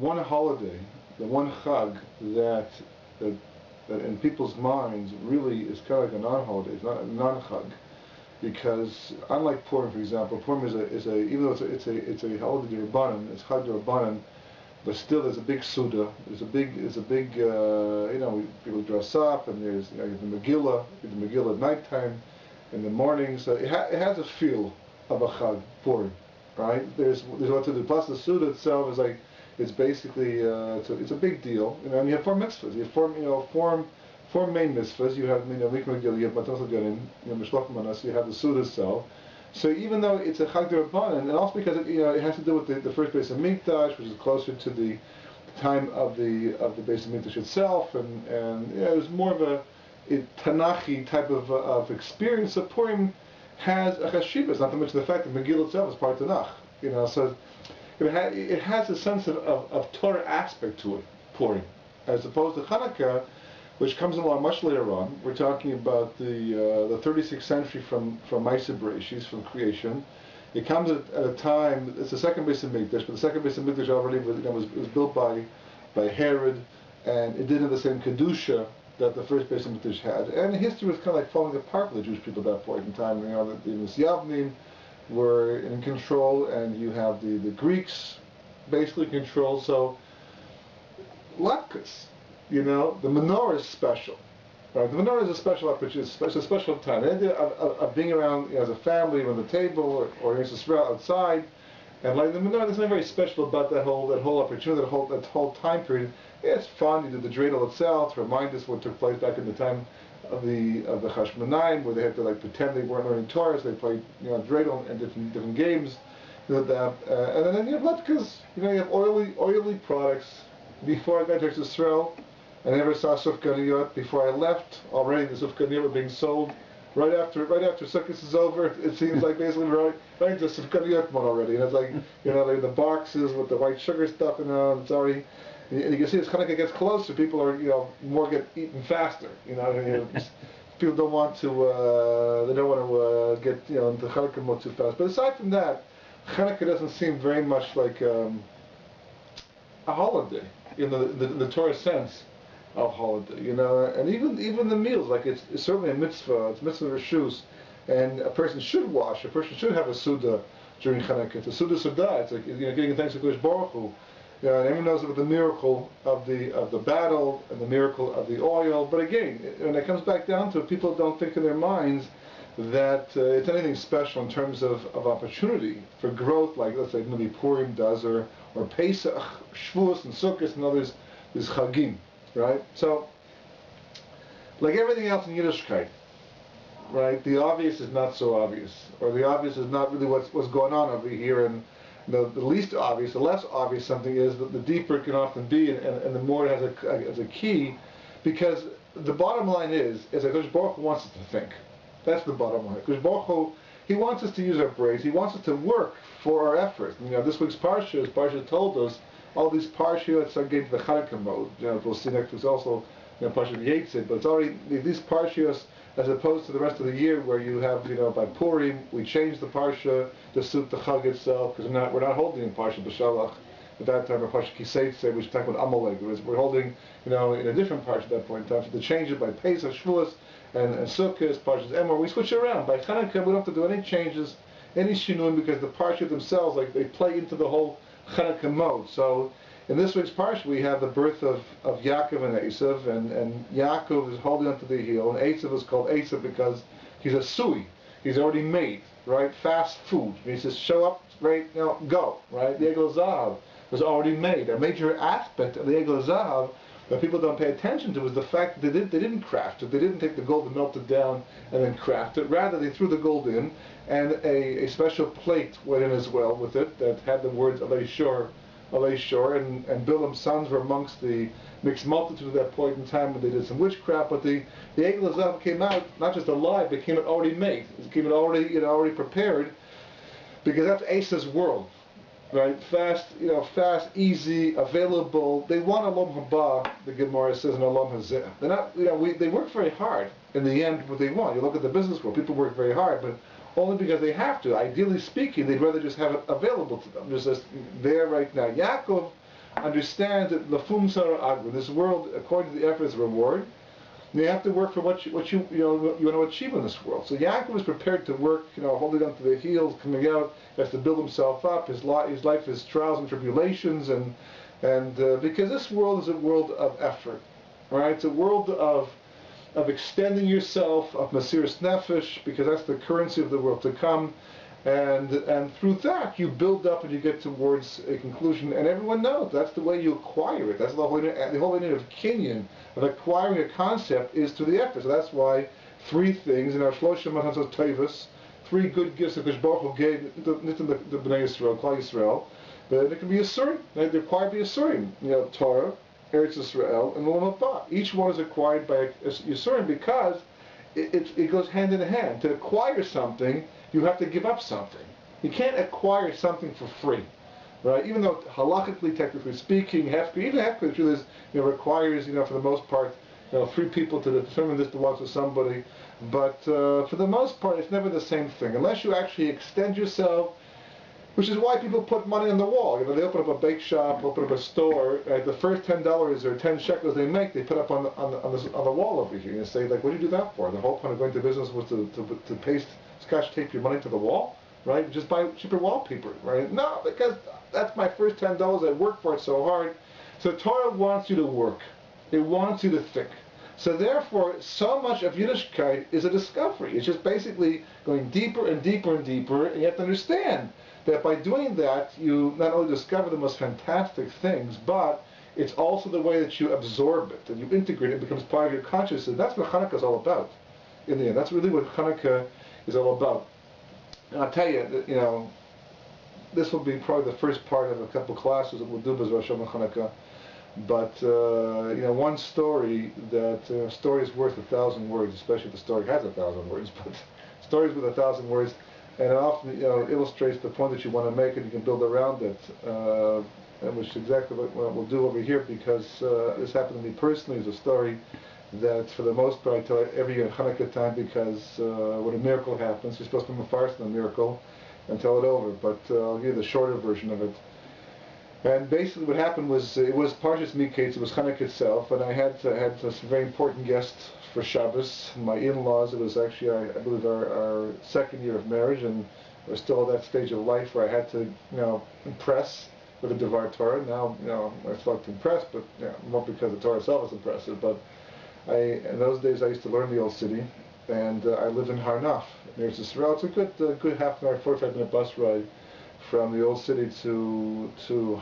one holiday, the one chag that in people's minds really is kind of like a non-holiday, it's not a non-chag, because unlike Purim, for example, Purim is a even though it's a holiday d'Rabbanan, it's chag d'Rabbanan, but still there's a big suda, there's a big people dress up, and there's you have the Megillah at nighttime, in the morning, so it has a feel of a chag Purim, right? There's what to do. Plus the suda itself is like, it's basically it's a big deal. And you have four mitzvahs. You have four main mitzvahs. You have Megillah, you have Matos Ganim, Mishloach Manas. You have the suda itself. So even though it's a chag d'Rabbanan, and also because it has to do with the first Beis Hamikdash, which is closer to the time of the Beis Hamikdash itself, and it was more of a Tanachi type of experience. So Purim has a chashivah. It's not to mention the fact that Megillah itself is part of Tanakh. So it has a sense of Torah aspect to it, Purim, as opposed to Chanuka, which comes along much later on. We're talking about the 36th century from Ma'aseh Bereshis, from creation. It comes at a time. It's the second Beis Hamikdash, but the second Beis Hamikdash already was built by Herod, and it didn't have the same kedusha that the first Beis Hamikdash had. And history was kind of like falling apart for the Jewish people at that point in time. The Yavnim were in control, and you have the Greeks basically in control. So latkes, the menorah is special. Right? The menorah is a special opportunity, it's a special time. The idea of being around as a family around the table or outside, and like the menorah, there's something very special about that whole opportunity, that whole time period. Yeah, it's fun. You do the dreidel itself to remind us what took place back in the time of the Chashmonaim, where they had to pretend they weren't learning Torah, so they played dreidel and different games. And then you have latkes. You have oily products. Before I got to Israel, I never saw sufganiyot. Before I left, already the sufganiyot were being sold. Right after Sukkot is over, it seems like basically right into sufganiyot mode already. And it's like the boxes with the white sugar stuff, it's already. And you can see as Chanuka gets closer, people are more get eaten faster. People don't want to get into Chanuka mode too fast. But aside from that, Chanuka doesn't seem very much like a holiday in the Torah sense of holiday. And even the meals, like it's certainly a mitzvah. It's mitzvah reshus, and a person should wash. A person should have a suda during Chanuka. It's a suda. It's like giving thanks to Kodesh Baruch Hu. And everyone knows about the miracle of the battle and the miracle of the oil. But again, when it comes back down to it, people don't think in their minds that it's anything special in terms of opportunity for growth, like let's say maybe Purim does, or Pesach, Shavuos, and Sukkot, and others, these Chagim, right? So, like everything else in Yiddishkeit, right? The obvious is not so obvious, or the obvious is not really what's going on over here, and the least obvious, the less obvious something is, the deeper it can often be, and the more it has a key, because the bottom line is that Kodesh Baruch Hu wants us to think. That's the bottom line. Kodesh Baruch Hu, He wants us to use our brains. He wants us to work for our efforts. This week's Parsha told us all these Parshas are getting to the Chanukah mode. We'll see next week also Parsha Yetzid, but it's already these Parshas, as opposed to the rest of the year where you have, by Purim, we changed the Parsha to suit the Chag itself, because we're not holding in Parsha B'Shalach. At that time, our Parsha Kiseitze, which talk about Amalek. We're holding, in a different Parsha at that point in time. So to change it by Pesach, Shavuos, and Sukkot, Parshas Emor, we switch it around. By Chanukah, we don't have to do any changes, any shinun, because the Parsha themselves, they play into the whole Chanukah mode. So in this week's Parsha, we have the birth of Yaakov and Esav, and Yaakov is holding onto the heel, and Esav is called Esav because he's a sui. He's already made, right? Fast food. He says, show up, right? Go, right? The Egel Zahav was already made. A major aspect of the Egel Zahav that people don't pay attention to is the fact that they didn't craft it. They didn't take the gold and melt it down and then craft it. Rather, they threw the gold in, and a special plate went in as well with it that had the words Alei Shor, and Bilam's sons were amongst the mixed multitude at that point in time when they did some witchcraft. But the Egel Zahav came out not just alive, but came out already made. It came out already prepared, because that's Asa's world. Right, fast, easy, available. They want Olam Haba, the Gemara says in Olam Hazeh. They're not, they work very hard. In the end, what they want. You look at the business world, people work very hard, but only because they have to. Ideally speaking, they'd rather just have it available to them, just there right now. Yaakov understand that lafum sara agru, this world, according to the effort, is reward. And you have to work for what you want to achieve in this world. So Yaakov is prepared to work, holding on to the heels, coming out. He has to build himself up. His life is trials and tribulations, and because this world is a world of effort, right? It's a world of extending yourself, of Mesiras Nefesh, because that's the currency of the world to come. And through that, you build up and you get towards a conclusion. And everyone knows that's the way you acquire it. That's the whole idea of kinyan, of acquiring a concept, is through the effort. So that's why three things in our Shloshim Matanzot Tovos, three good gifts that Kosh Baruch Hu gave the Bnei Yisrael, Klal Yisrael. But it can be Yisurim. They require to be Yisurim. Torah, Eretz Yisrael, and Olam Haba. Each one is acquired by Yisurim because it goes hand in hand. To acquire something, you have to give up something. You can't acquire something for free, right? Even though halachically, technically speaking, even the truth is, requires, for the most part, three people to determine this belongs to somebody. But for the most part, it's never the same thing. Unless you actually extend yourself, which is why people put money on the wall. They open up a bake shop, open up a store. The first $10 or 10 shekels they make, they put up on the wall over here. And say, like, what do you do that for? The whole point of going to business was to paste Scotch tape your money to the wall, right? Just buy cheaper wallpaper, right? No, because that's my first $10. I worked for it so hard. So Torah wants you to work. It wants you to think. So therefore, so much of Yiddishkeit is a discovery. It's just basically going deeper and deeper and deeper, and you have to understand that by doing that, you not only discover the most fantastic things, but it's also the way that you absorb it, and you integrate it, it becomes part of your consciousness. That's what Hanukkah is all about, in the end. That's really what Hanukkah is all about. And I'll tell you, this will be probably the first part of a couple classes that we'll do with Rosh Hashanah Hanukkah. But, one story story is worth 1,000 words, especially if the story has 1,000 words, but stories with 1,000 words, and it often, illustrates the point that you want to make, and you can build around it, and which is exactly what we'll do over here, because this happened to me personally. It's a story that, for the most part, I tell every year at Hanukkah time, because when a miracle happens, you're supposed to be farce in the miracle and tell it over, but I'll give you the shorter version of it. And basically what happened was, it was Parshas Miketz, it was Chanukah itself, and I had some very important guests for Shabbos. My in-laws, it was actually, I believe, our second year of marriage, and we're still at that stage of life where I had to, impress with the Devar Torah. Now, I still like to impress, but more because the Torah itself is impressive. But in those days I used to learn the Old City, and I live in Harnaf, near Yisrael. It's a good half an hour, 45-minute bus ride from the Old City to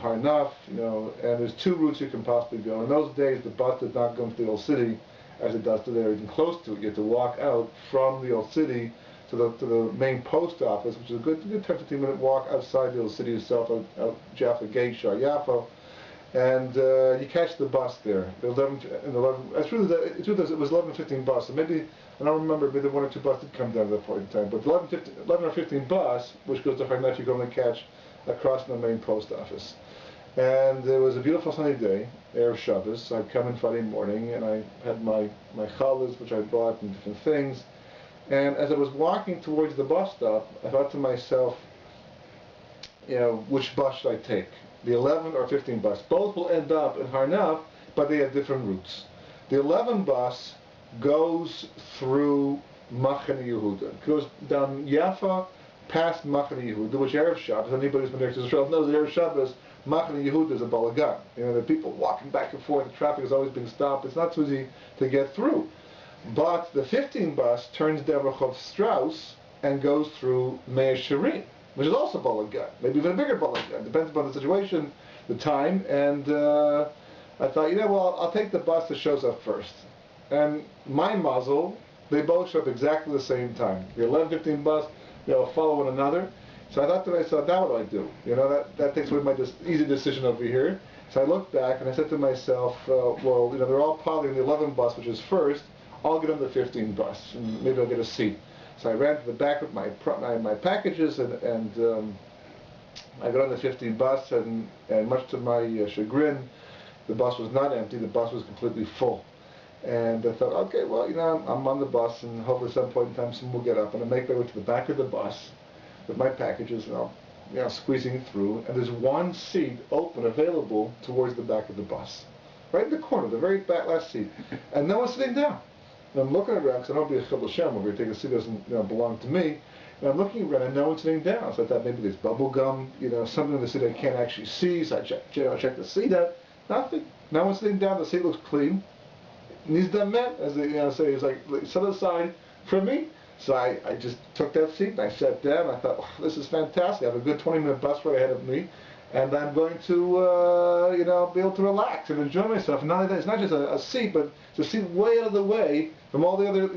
Harnaf, and there's two routes you can possibly go. In those days, the bus did not go into the Old City as it does today, or even close to it. You had to walk out from the Old City to the main post office, which is a good 10-15-minute walk outside the Old City itself, out Jaffa Gate, Shar Yafa, and you catch the bus there. The 11. It's really it was 11:15 bus, so maybe, I don't remember, maybe one or two buses did come down at that point in time, but 11 or 15 bus, which goes to Harnaf, you're going to catch across the main post office. And it was a beautiful sunny day, Erev Shabbos. I'd come in Friday morning, and I had my challahs, which I bought, and different things. And as I was walking towards the bus stop, I thought to myself, which bus should I take? The 11 or 15 bus. Both will end up in Harnaf, but they have different routes. The 11 bus goes through Machane Yehuda. It goes down Yafa, past Machane Yehuda, which Erev Shabbos, anybody who's been there to Israel knows that Erev Shabbos, Machane Yehuda is a balagan. There are people walking back and forth, the traffic is always being stopped, it's not so easy to get through. But the 15 bus turns down Rehov Strauss and goes through Meir Shirin, which is also balagan, maybe even a bigger balagan, depends upon the situation, the time, and I thought, I'll take the bus that shows up first. And my mazel, they both show up exactly the same time. The 11:15 bus, they'll follow one another. So I thought to myself, now what do I do? That takes away my easy decision over here. So I looked back and I said to myself, they're all piling the 11 bus, which is first. I'll get on the 15 bus, and maybe I'll get a seat. So I ran to the back with my packages, and I got on the 15 bus, and much to my chagrin, the bus was not empty. The bus was completely full. And I thought, okay, I'm on the bus, and hopefully at some point in time someone will get up, and I make my way to the back of the bus with my packages, and I'll squeezing through, and there's one seat open, available towards the back of the bus. Right in the corner, the very back last seat. And no one's sitting down. And I'm looking around, because I don't want to be a chibul shem over here, taking a seat doesn't belong to me. And I'm looking around, and no one's sitting down. So I thought maybe there's bubble gum, something in the seat I can't actually see. So I check the seat out. Nothing. No one's sitting down. The seat looks clean. Needs done met, as they say, it's like set aside for me. So I just took that seat and I sat down. I thought, oh, this is fantastic. I have a good 20-minute bus ride ahead of me, and I'm going to, be able to relax and enjoy myself. And not only that, it's not just a seat, but it's a seat way out of the way from all the other,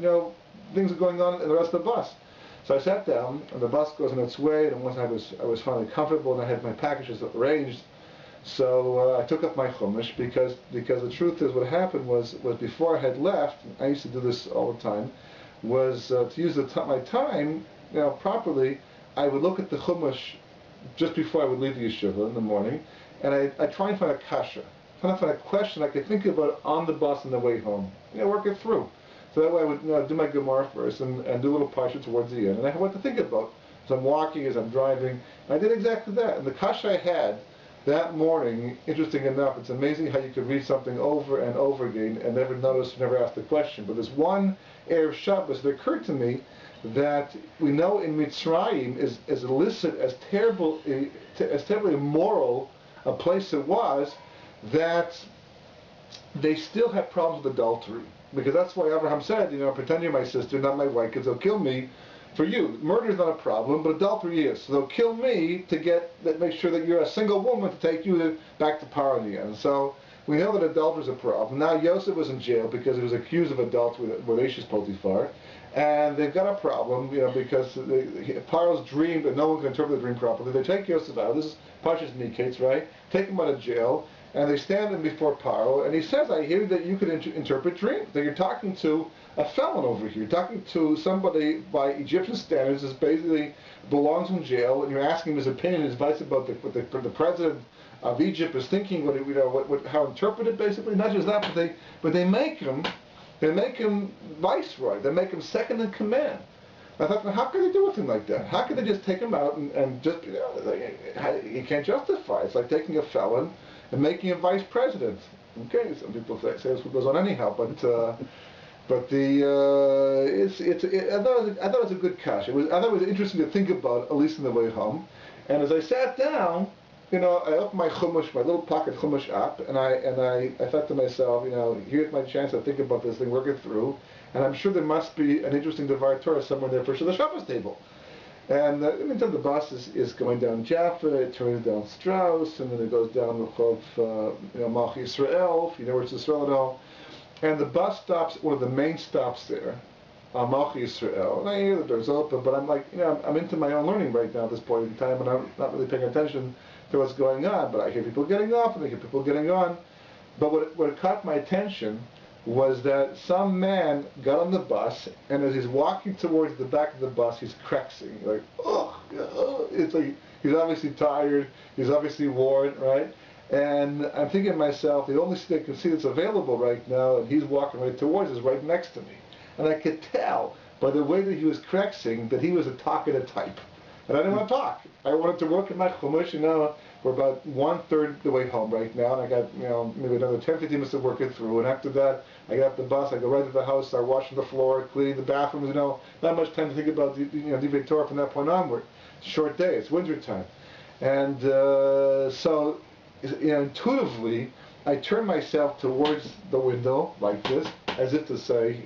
things that are going on in the rest of the bus. So I sat down, and the bus goes on its way. And once I was finally comfortable, and I had my packages arranged. So I took up my chumash because the truth is, what happened was before I had left, I used to do this all the time, was to use my time properly. I would look at the chumash just before I would leave the yeshiva in the morning, and I try and find a kasha, try to find a question I could think about on the bus on the way home, work it through. So that way I would do my Gemara first and do a little parsha towards the end, and I had what to think about as I'm walking, as I'm driving. And I did exactly that, and the kasha I had that morning, interesting enough, it's amazing how you can read something over and over again and never notice, never ask the question. But there's one Erev Shabbos that occurred to me that we know in Mitzrayim is illicit, as terribly immoral a place it was, that they still have problems with adultery. Because that's why Abraham said, pretend you're my sister, not my wife, because they'll kill me for you. Murder is not a problem, but adultery is. So they'll kill me to make sure that you're a single woman to take you back to Paro in the end. So we know that adultery is a problem. Now Yosef was in jail because he was accused of adultery with Ashes Potiphar. And they've got a problem, because Paro's dream, but no one can interpret the dream properly. They take Yosef out. This is Pashas Miketz, right? Take him out of jail. And they stand him before Paro, and he says, I hear that you can interpret dreams, that you're talking to a felon over here. You're talking to somebody by Egyptian standards that basically belongs in jail, and you're asking him his opinion, his advice about what the president of Egypt is thinking, how interpreted, basically. Not just that, but they make him viceroy. They make him second in command. I thought, well, how could they do a thing like that? How could they just take him out and just, you can't justify it. It's like taking a felon and making him vice president. Okay, some people say this goes on anyhow, but I thought it was a good kash. I thought it was interesting to think about, at least on the way home. And as I sat down, I opened my chumash, my little pocket chumash app, and I thought to myself, here's my chance to think about this thing, work it through, and I'm sure there must be an interesting Devar Torah somewhere there for the Shabbos table. And the bus is going down Jaffa, it turns down Strauss, and then it goes down Rehov Malch Yisrael, if you know where it's Israel at all. And the bus stops, one of the main stops there, Malch Yisrael. And I hear the doors open, but I'm like, I'm into my own learning right now at this point in time, and I'm not really paying attention to what's going on. But I hear people getting off, and I hear people getting on. But what caught my attention was that some man got on the bus, and as he's walking towards the back of the bus, he's crexing, like, it's like he's obviously tired, he's obviously worn, right? And I'm thinking to myself, the only seat I can see that's available right now, and he's walking right towards, is right next to me. And I could tell by the way that he was crexing that he was a talkative type. And I didn't want to talk. I wanted to work in my chumash, we're about 1/3 the way home right now, and I got, maybe another 10-15 minutes to work it through, and after that, I get off the bus, I go right to the house, start washing the floor, cleaning the bathrooms, not much time to think about, Divrei Torah from that point onward. It's a short day, it's winter time. And so, intuitively, I turn myself towards the window, like this, as if to say,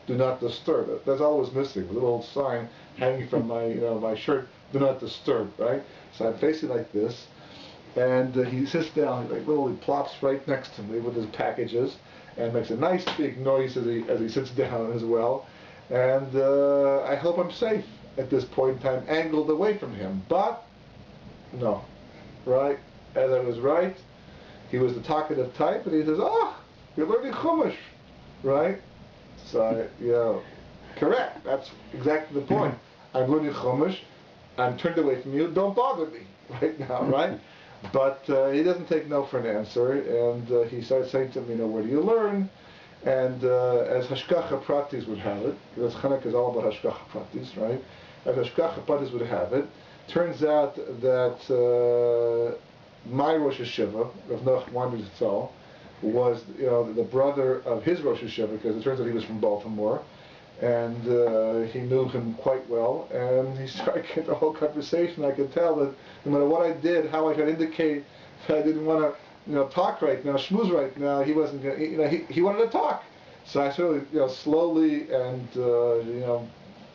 do not disturb. That's all I was missing, a little sign hanging from my, my shirt, do not disturb, right? So I'm facing like this, and he sits down, he plops right next to me with his packages, and makes a nice big noise as he sits down as well. And I hope I'm safe at this point in time, angled away from him. But no, right? As I was right, he was the talkative type, and he says, you're learning chumash, right? So, correct. That's exactly the point. I'm learning chumash. I'm turned away from you. Don't bother me right now, right? But he doesn't take no for an answer, and he starts saying to me, where do you learn? And as Hashgacha Pratis would have it, because Chanukah is all about Hashgacha Pratis, right? As Hashgacha Pratis would have it, turns out that my Rosh Hashiva, Rav Noach wanted to tell, was the brother of his Rosh Hashiva, because it turns out he was from Baltimore, and he knew him quite well, and he started getting the whole conversation. I could tell that no matter what I did, how I could indicate that I didn't want to talk right now, schmooze right now, he wasn't going to, he wanted to talk. So I sort of slowly and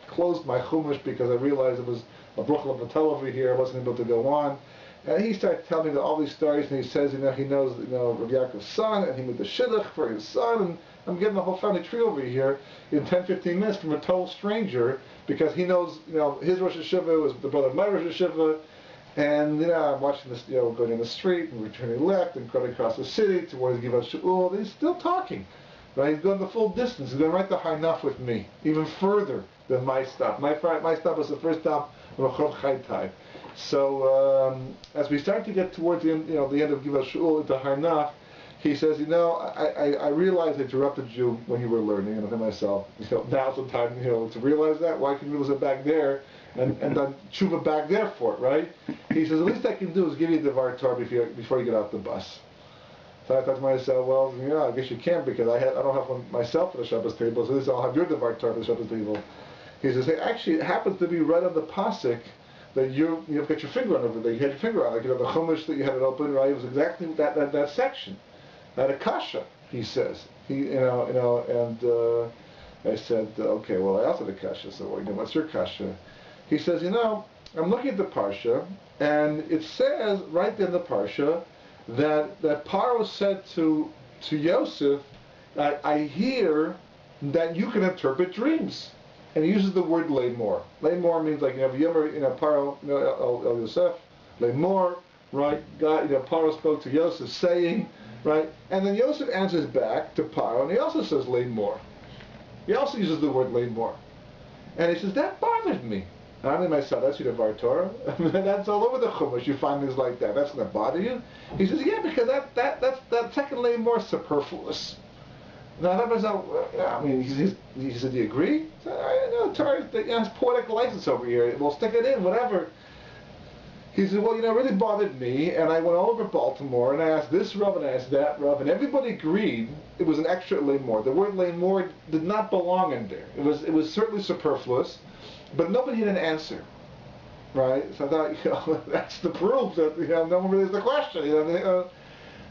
closed my chumash, because I realized it was a bruchel of over here. I wasn't able to go on. And he started telling me all these stories, and he says, he knows, Rav Yaakov's son, and he made the shidduch for his son, and I'm getting the whole family tree over here in 10-15 minutes from a total stranger, because he knows, his Rosh Hashiva was the brother of my Rosh Hashiva, and I'm watching this, going in the street, and returning left, and going across the city towards Givat Shaul, and he's still talking. Right? He's going the full distance. He's going right to Hainaf with me, even further than my stop. My stop was the first stop of Rachov Chaitai. So as we start to get towards the end, the end of Givat Shaul into Hainaf, he says, I realized I interrupted you when you were learning, and I myself, now's the time, to realize that. Why can you lose it back there and then tshuva back there for it, right? He says, the least I can do is give you the Dvar Torah before you get off the bus. So I thought to myself, well, I guess you can, because I don't have one myself for the Shabbos table, so at least I'll have your Dvar Torah for the Shabbos table. He says, hey, actually, it happens to be right on the pasuk that you've got your finger on over there. You had your finger on, like the chumash that you had it open, right? It was exactly that section, that akasha. He says, and I said, okay, well, I answered the kasha. So, what's your kasha? He says, I'm looking at the parsha, and it says right there in the parsha that Paro said to Yosef, I hear that you can interpret dreams. And he uses the word leimor. Leimor means like, Paro, El Yosef, leimor, right? God, Paro spoke to Yosef saying, right? And then Yosef answers back to Paro, and he also says leimor. He also uses the word leimor. And he says, that bothered me. And I mean, my son, that's your Dvar Torah. That's all over the Chumash. You find things like that. That's going to bother you? He says, yeah, because that second lane more superfluous. Now, that was he said, do you agree? He said, Torah, it's poetic license over here. We'll stick it in, whatever. He said, well, it really bothered me, and I went all over Baltimore, and I asked this Rav, and I asked that Rav, and everybody agreed it was an extra lane more. The word lane more did not belong in there. It was certainly superfluous. But nobody had an answer, right? So I thought, that's the proof that no one really has the question.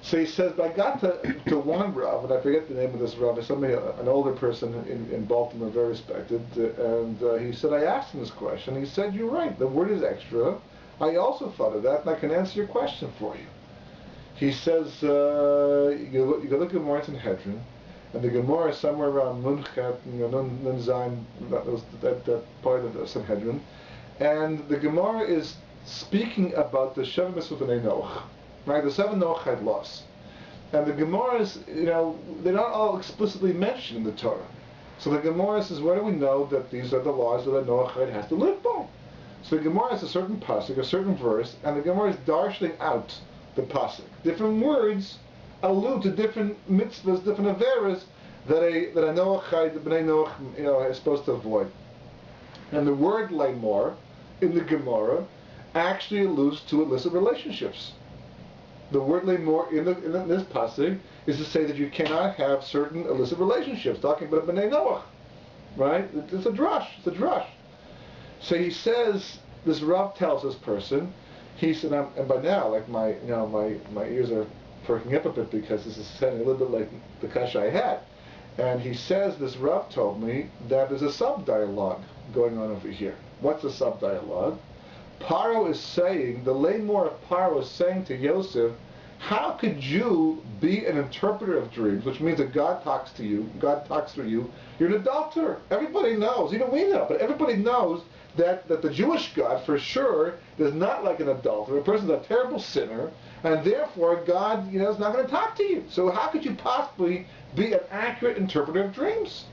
So he says, but I got to one Rav, and I forget the name of this Rav. It's somebody, an older person in Baltimore, very respected, and he said, I asked him this question. He said, you're right. The word is extra. I also thought of that, and I can answer your question for you. He says, you look at Morris and Hedron. And the Gemara is somewhere around Munchat, Nun Zayin, that part of the Sanhedrin. And the Gemara is speaking about the Sheva Mitzvot B'nai Noach. Right? The 7 Noach had lost. And the Gemara is, they're not all explicitly mentioned in the Torah. So the Gemara says, where do we know that these are the laws that a Noachide has to live by? So the Gemara has a certain pasuk, a certain verse, and the Gemara is darshaning out the pasuk. Different words allude to different mitzvahs, different averas that a Noachide, the B'nai Noach, is supposed to avoid. And the word leimor in the Gemara actually alludes to illicit relationships. The word leimor in this pasuk is to say that you cannot have certain illicit relationships. Talking about B'nai Noach, right? It's a drush. It's a drush. So he says, this Rav tells this person, he said, and by now, like my ears are perking up a bit, because this is sounding a little bit like the kasha I had. And he says, this Rav told me that there's a sub-dialogue going on over here. What's the sub-dialogue? Paro is saying, the leimor of Paro is saying to Yosef, how could you be an interpreter of dreams, which means that God talks to you, God talks through you, you're an adulterer. Everybody knows, we know, but everybody knows that the Jewish God, for sure, is not like an adulterer. A person's a terrible sinner, and therefore God, is not going to talk to you. So how could you possibly be an accurate interpreter of dreams?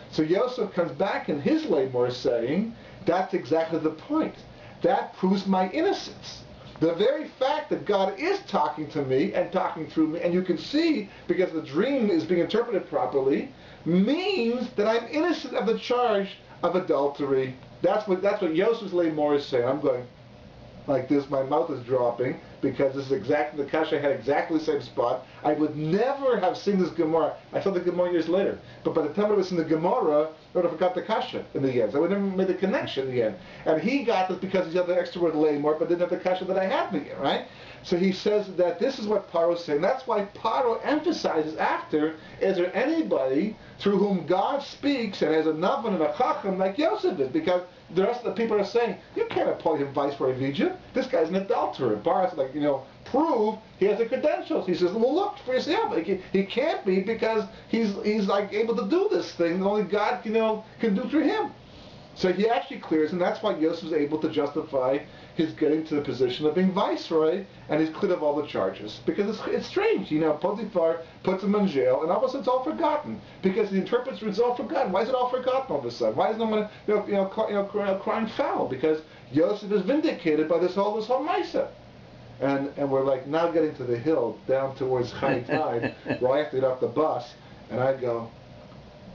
So Yosef comes back in his leimor saying, that's exactly the point. That proves my innocence. The very fact that God is talking to me and talking through me, and you can see, because the dream is being interpreted properly, means that I'm innocent of the charge of adultery. That's what Yosef's leimor is saying. I'm going, like this, my mouth is dropping, because this is exactly, the kasha had exactly the same spot. I would never have seen this Gemara. I saw the Gemara years later. But by the time I was in the Gemara, I would have forgot the kasha in the end. So I would never made the connection in the end. And he got this because he had the extra word lay more, but didn't have the kasha that I had in the end, right? So he says that this is what Paro is saying. That's why Paro emphasizes after, is there anybody through whom God speaks and has a Navan and a Chacham like Yosef is? Because the rest of the people are saying, you can't appoint him viceroy of Egypt. This guy's an adulterer. Paro is like, prove he has the credentials. He says, well, look for yourself. He can't be, because he's like able to do this thing that only God can do through him. So he actually clears, and that's why Yosef is able to justify his getting to the position of being viceroy, and he's cleared of all the charges. Because it's strange, Potiphar puts him in jail, and all of a sudden it's all forgotten. Because the interpreter, it's all forgotten. Why is it all forgotten all of a sudden? Why is no one crying foul? Because Yosef is vindicated by this whole Maisa. And we're like now getting to the hill, down towards Chai Tide, where I have to get off the bus, and I go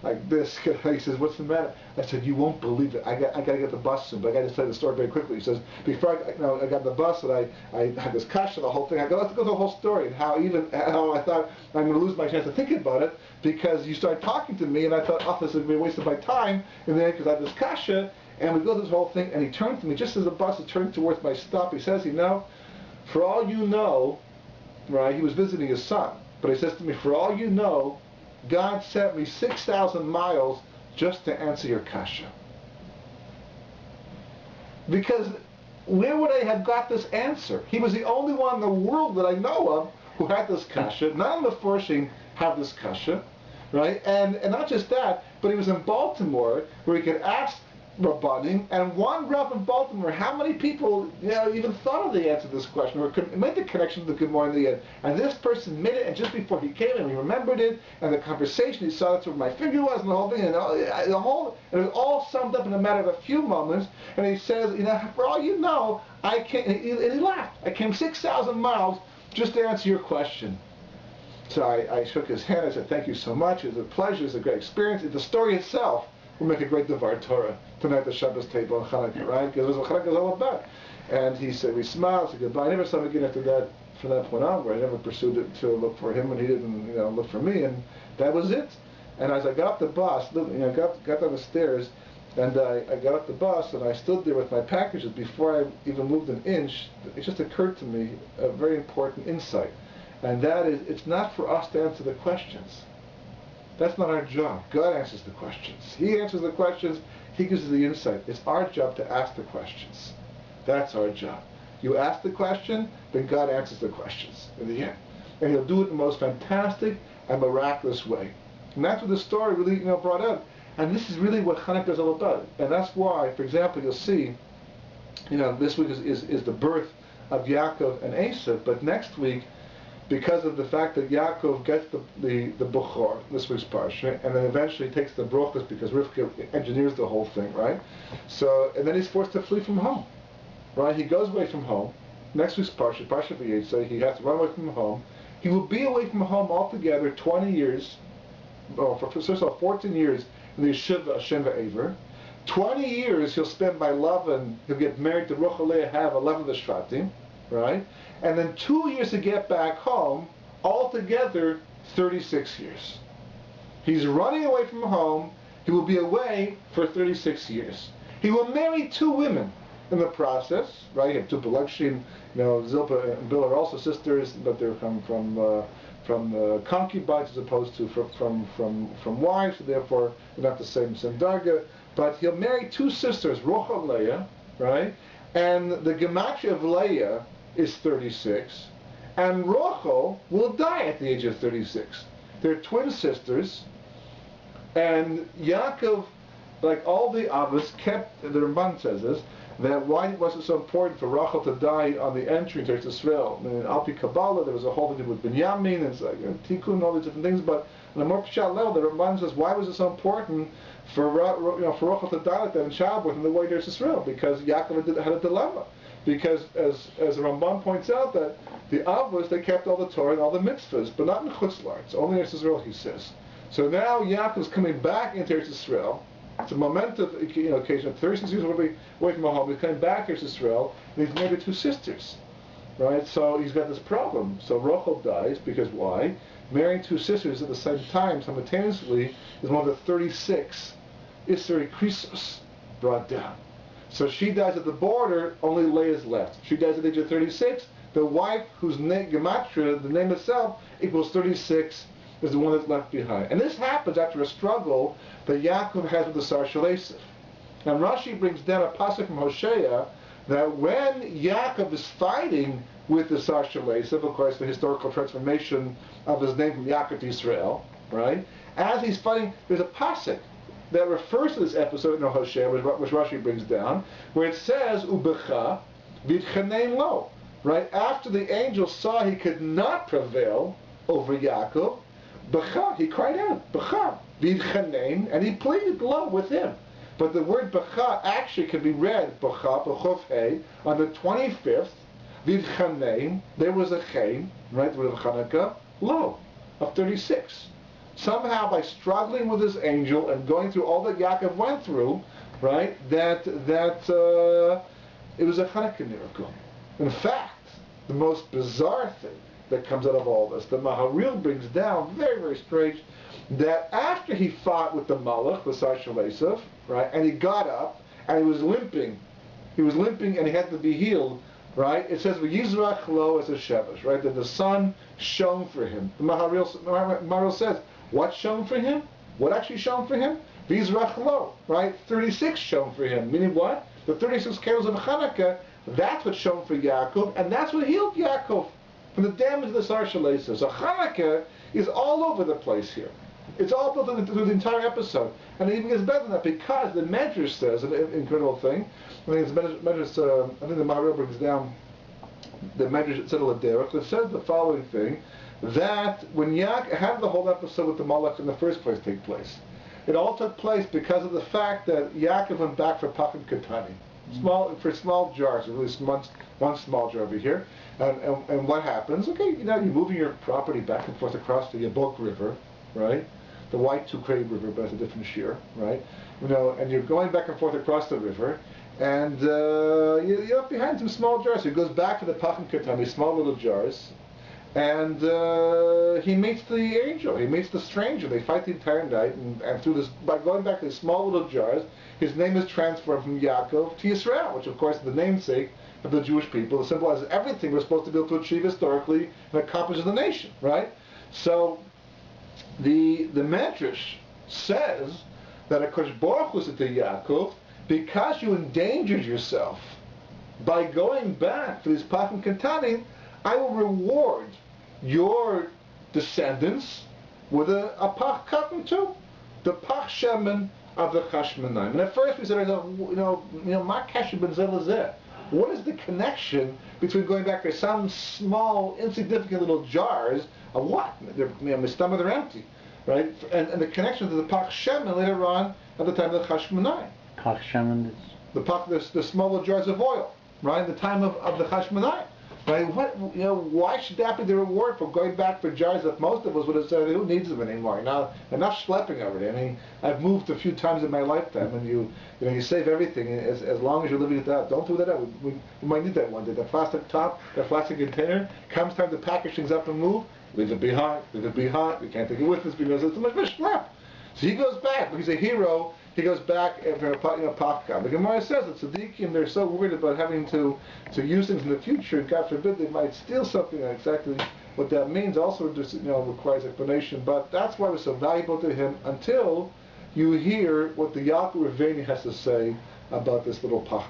like this. He says, "What's the matter?" I said, "You won't believe it. I got to get the bus soon, but I got to tell you the story very quickly." He says, "Before I got the bus, and I had this kasha, the whole thing. I go, let's go to the whole story, and how I thought I'm going to lose my chance to think about it, because you started talking to me, and I thought, oh, this is going to be a waste of my time, and then because I have this kasha, and we go through this whole thing, and he turned to me just as the bus is turning towards my stop. He says, for all you know, right? He was visiting his son, but he says to me, for all you know, God sent me 6,000 miles just to answer your kasha. Because where would I have got this answer? He was the only one in the world that I know of who had this kasha. None of the Forshing have this kasha, right? And not just that, but he was in Baltimore where he could ask Rabbanim, and one Rav in Baltimore, how many people even thought of the answer to this question, or could make the connection to the Gemara in the end? And this person made it, and just before he came in, he remembered it, and the conversation, he saw that's where my finger was, and the whole thing, and it was all summed up in a matter of a few moments. And he says, for all you know, I came, and he laughed. I came 6,000 miles just to answer your question. So I shook his hand. I said, thank you so much. It was a pleasure. It was a great experience. The story itself will make a great Devar Torah tonight at the Shabbos table on Chanukah, right? Because that's what Chanukah is all about. And he said, we smiled, said goodbye. I never saw him again after that, from that point on, where I never pursued it to look for him, and he didn't, look for me, and that was it. And as I got off the bus, got down the stairs, and I got off the bus, and I stood there with my packages. Before I even moved an inch, it just occurred to me a very important insight. And that is, it's not for us to answer the questions. That's not our job. God answers the questions. He answers the questions. He gives us the insight. It's our job to ask the questions. That's our job. You ask the question, then God answers the questions in the end. And He'll do it in the most fantastic and miraculous way. And that's what the story really, brought out. And this is really what Chanukah is all about. And that's why, for example, you'll see, this week is the birth of Yaakov and Esau, but next week, because of the fact that Yaakov gets the Bukhar, this week's parsha, and then eventually takes the brochas because Rivka engineers the whole thing, right? So, and then he's forced to flee from home, right? He goes away from home. Next week's parsha V'Yetzeh, he has to run away from home. He will be away from home altogether 20 years, for 14 years in the yeshiva Hashem V'Ever. 20 years he'll spend by Lavan. He'll get married to Ruchaleh, have 11 of the Shvatim, right? And then 2 years to get back home, altogether 36 years. He's running away from home. He will be away for 36 years. He will marry 2 women in the process, right? You have 2 Pelagshim, Zilpah and Bill are also sisters, but they're from concubines as opposed to from wives, so therefore they're not the same darga. But he'll marry 2 sisters, Rocha and Leah, right? And the gematria of Leah is 36, and Rochel will die at the age of 36. They're twin sisters, and Yaakov, like all the Avos, kept, the Ramban says this, that why was it so important for Rachel to die on the entry into Eretz Yisrael? In Alpi Kabbalah, there was a whole thing with Binyamin, and it's like Tikkun, all these different things, but on a more pshat level, the Ramban says, why was it so important for Rachel to die like that in childbirth in the way to Eretz Yisrael? Because Yaakov had a dilemma. Because as the Ramban points out, that the Avos, they kept all the Torah and all the mitzvahs, but not in Chutz La'aretz, only in Eretz Yisrael, he says. So now Yaakov's coming back into Eretz Yisrael, It's a momentous occasion. 36 years away from home. He's coming back here to Israel, and he's married 2 sisters. Right? So he's got this problem. So Rachel dies, because why? Marrying 2 sisters at the same time, simultaneously, is one of the 36 Isser Krisos brought down. So she dies at the border, only Leah is left. She dies at the age of 36. The wife, whose name, Gematria, the name itself, equals 36, is the one that's left behind. And this happens after a struggle that Yaakov has with the Sar Shalesif. Now Rashi brings down a pasuk from Hosea that when Yaakov is fighting with the Sar Shalesif, of course the historical transformation of his name from Yaakov to Israel, right? As he's fighting, there's a pasuk that refers to this episode in Hosea, which Rashi brings down, where it says, Ubecha vidchanein lo. Right? After the angel saw he could not prevail over Yaakov, Becha, he cried out, Becha, vidchanein, and he pleaded lo with him. But the word Becha actually can be read, Becha, Bechov Hey, on the 25th, vidchanein, there was a chain, right, with Chanuka, lo, of 36. Somehow by struggling with this angel and going through all that Yaakov went through, right, that it was a Hanukkah miracle. In fact, the most bizarre thing that comes out of all this, the Maharil brings down, very, very strange, that after he fought with the Malach, with Sar Shalesif, right, and he got up, and he was limping and he had to be healed, right, it says, V'yizrach lo as a shevesh, right, that the sun shone for him. The Maharil says, what shone for him? What actually shone for him? V'yizrach lo, right, 36 shone for him, meaning what? The 36 candles of Hanukkah, that's what shone for Yaakov, and that's what healed Yaakov from the damage of the Sar Shalesif. So Hanukkah is all over the place here. It's all built through the entire episode. And it even gets better than that, because the Medrash says, an incredible thing, I think the Maharil brings down the Medrash Tzedel Derech, that says the following thing, that when Yaakov, how did the whole episode with the Malach in the first place take place? It all took place because of the fact that Yaakov went back for Pachim Katani. Small jars, really one small jar over here, and what happens? Okay, you're moving your property back and forth across the Yabok River, right? The White Tukray River, but it's a different shear, right? And you're going back and forth across the river, and you're up behind some small jars. So he goes back to the Pachim Katani, small little jars, and he meets the angel. He meets the stranger. They fight the entire night, and through this, by going back to these small little jars, his name is transformed from Yaakov to Yisrael, which of course is the namesake of the Jewish people. It symbolizes everything we're supposed to be able to achieve historically and accomplish as a nation, right? So the Medrash says that HaKadosh Baruch Hu said to Yaakov, because you endangered yourself by going back to these Pachim Katanim, I will reward your descendants with a Pach Katan too, the Pach Shemen of the Chashmonaim. And at first we said, Ma Kasher ben Zelazeh. What is the connection between going back to some small, insignificant little jars of what? My stomach, they're empty, right? And the connection to the Pach Shemen later on at the time of the Chashmonaim. Pach Shemen is The small little jars of oil, right? The time of the Chashmonaim. Right? Why should that be the reward for going back for jars that most of us would have said, who needs them anymore? Now, enough schlepping already. I mean, I've moved a few times in my lifetime, and you save everything as long as you're living it out. Don't throw that out. We might need that one day. That plastic top, that plastic container, comes time to package things up and move, leave it behind. We can't take it with us because it's too much of a schlep. So he goes back. He's a hero. He goes back after a Pachka. The Gemara says that Tzaddikim, they're so worried about having to use things in the future, and God forbid they might steal something. And exactly what that means also requires explanation. But that's why it was so valuable to him until you hear what the Yaakov Raveni has to say about this little Pach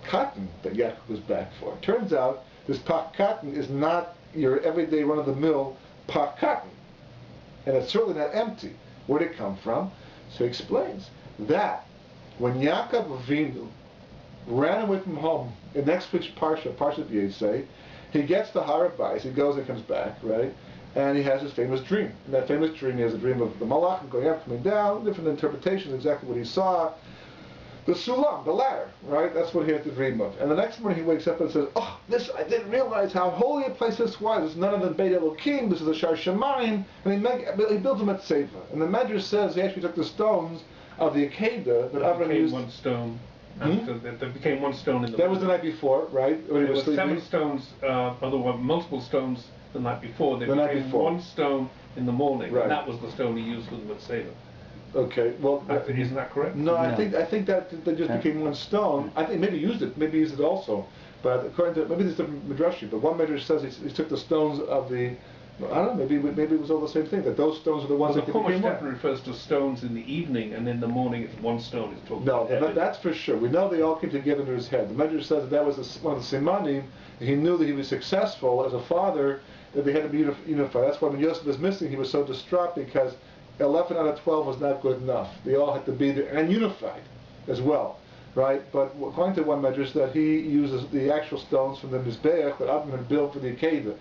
Katan that Yaakov was back for. It turns out this Pach Katan is not your everyday run-of-the-mill Pach Katan. And it's certainly not empty. Where did it come from? So he explains that when Yaakov Avinu ran away from home, in next week's Parsha B'Yesei, he gets to Har HaBayis, he goes and comes back, right? And he has his famous dream. In that famous dream, he has a dream of the Malachim going up, coming down, different interpretations, exactly what he saw. The Sulam, the ladder, right? That's what he has to dream of. And the next morning he wakes up and says, I didn't realize how holy a place this was. It's none other than Beit Elokim, this is the Shar Shamayim, and he builds them at Seva. And the Medrash says he actually took the stones of the Akeida that Avram became used. one stone. There became one stone in the That was the night before, right? When there he was were sleeping. 7 stones, otherwise multiple stones the night before. There The night became before. one stone in the morning, Right. and that was the stone he used for the Mitzvah. Okay, well, Isn't that correct? no, I No. think that they just became one stone. I think maybe he used it also, but according to maybe there's different midrashi. But one midrash says he took the stones of the. I don't know. Maybe it was all the same thing. That those stones are the ones Well, that the became Chumash one. refers to stones in the evening, and in the morning it's one stone. It's talking No, about heaven. that's for sure. We know they all came together in his head. The Medrash says that was one of the simanim. He knew that he was successful as a father, that they had to be unified. That's why when Yosef was missing, he was so distraught because 11 out of 12 was not good enough. They all had to be there and unified as well, right? But according to one Medrash, that he uses the actual stones from the Mizbeach that Abraham had built for the Akeida,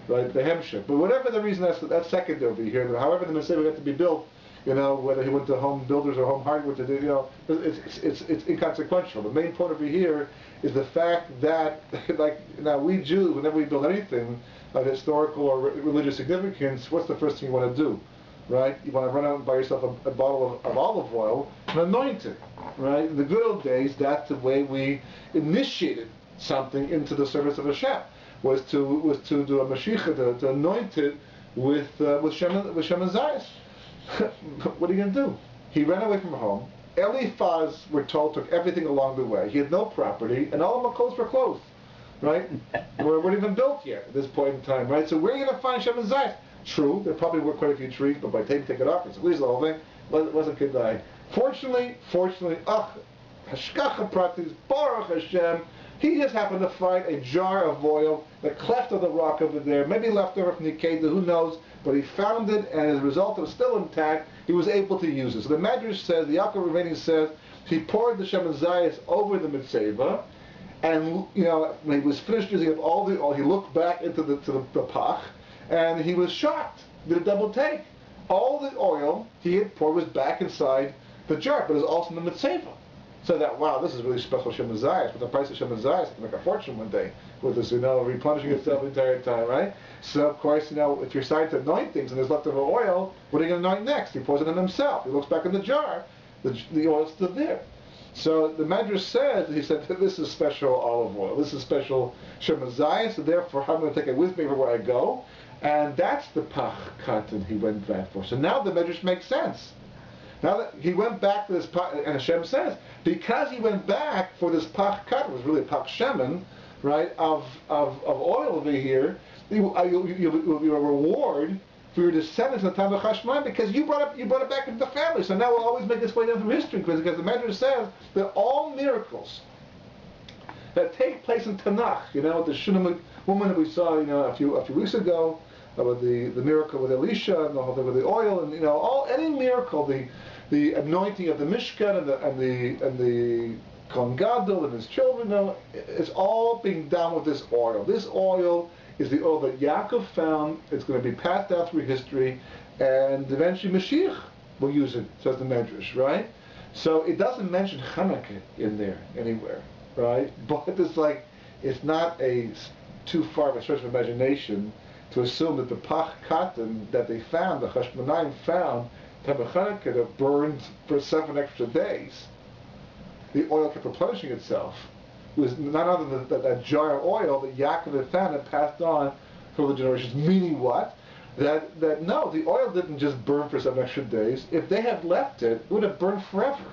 right? The Hemshech. But whatever the reason, that's secondary over here. But however the Mizbeach had to be built, whether he went to home builders or home hardware to do, it's inconsequential. The main point over here is the fact that, like, now we Jews, whenever we build anything of historical or religious significance, what's the first thing you want to do, right? You want to run out and buy yourself a bottle of olive oil and anoint it, right? In the good old days, that's the way we initiated something into the service of Hashem, was to do a mashiach, to anoint it with Shem and Zayis. What are you going to do? He ran away from home. Eliphaz, we're told, took everything along the way. He had no property, and all of my clothes were closed, right? weren't even built yet at this point in time, right? So where are you going to find Shem and Zayis? True, there probably were quite a few trees, but by the time you take it off, it's squeeze the whole thing. It wasn't kedai. Fortunately, Hashkacha Pratis, Baruch Hashem, he just happened to find a jar of oil, the cleft of the rock over there, maybe left over from the Akeida, who knows, but he found it, and as a result, it was still intact. He was able to use it. So the Medrash says, the Yaakov remaining says, he poured the Shem and Zayis over the Mitzvah, and when he was finished using up all the oil, he looked back into the pach, and he was shocked. Did a double take. All the oil he had poured was back inside the jar, but it was also in the Mitzvah. So that, wow, this is really special Shem and Zayis. With the price of Shem and Zayis, it can make a fortune one day with this, replenishing itself the entire time, right? So, of course, if you're starting to anoint things and there's leftover oil, what are you going to anoint next? He pours it on himself. He looks back in the jar. The oil's still there. So the Medrash said, he said, this is special olive oil. This is special Shem and Zayis, so therefore I'm going to take it with me everywhere I go. And that's the pach katan he went back for. So now the Medrash makes sense. Now that he went back for this pach, and Hashem says, because he went back for this pach katan, it was really pach shemen, right, of oil over here, you'll be a reward for your descendants in the time of Chashman, because you brought it back into the family. So now we'll always make this way down through history, because the Medrash says that all miracles that take place in Tanakh, the Shunammite woman that we saw, a few weeks ago, with the miracle with Elisha and the whole thing with the oil, and any miracle, the anointing of the Mishkan and the Kohen Gadol and his children, it's all being done with this oil. This oil is the oil that Yaakov found. It's going to be passed down through history, and eventually Mashiach will use it, says the Medrash, right? So it doesn't mention Hanukkah in there anywhere, right? But it's not too far of a stretch of imagination to assume that the Pach Katan that they found, the Chashmonaim found, time of Hanukkah, that burned for 7 extra days. The oil kept replenishing itself. It was none other than that jar of oil that Yaakov had found and passed on for the generations. Meaning what? That no, the oil didn't just burn for 7 extra days. If they had left it, it would have burned forever.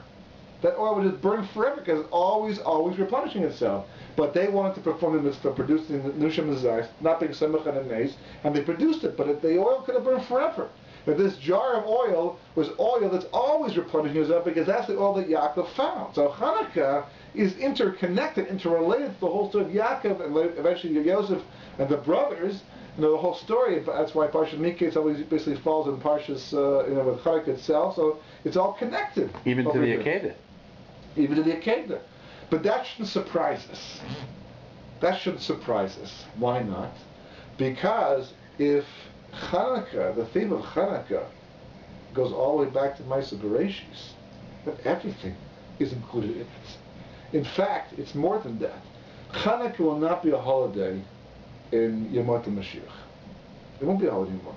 That oil would just burn forever because it's always replenishing itself. But they wanted to perform the mitzvah, producing the Shem and Zayis, not being Semach and Nes, and they produced it, but the oil could have burned forever. But this jar of oil was oil that's always replenishing itself because that's the oil that Yaakov found. So Hanukkah is interconnected, interrelated to the whole story of Yaakov and eventually Yosef and the brothers. The whole story. That's why Parshat Miketz always basically falls in Parshas, with Hanukkah itself. So it's all connected. Even to the Akeida. Even to the Akeida. But that shouldn't surprise us. That shouldn't surprise us. Why not? Because if Chanukah, the theme of Chanukah, goes all the way back to Maaseh Bereshis, then everything is included in it. In fact, it's more than that. Chanukah will not be a holiday in Yemot HaMashiach. It won't be a holiday anymore.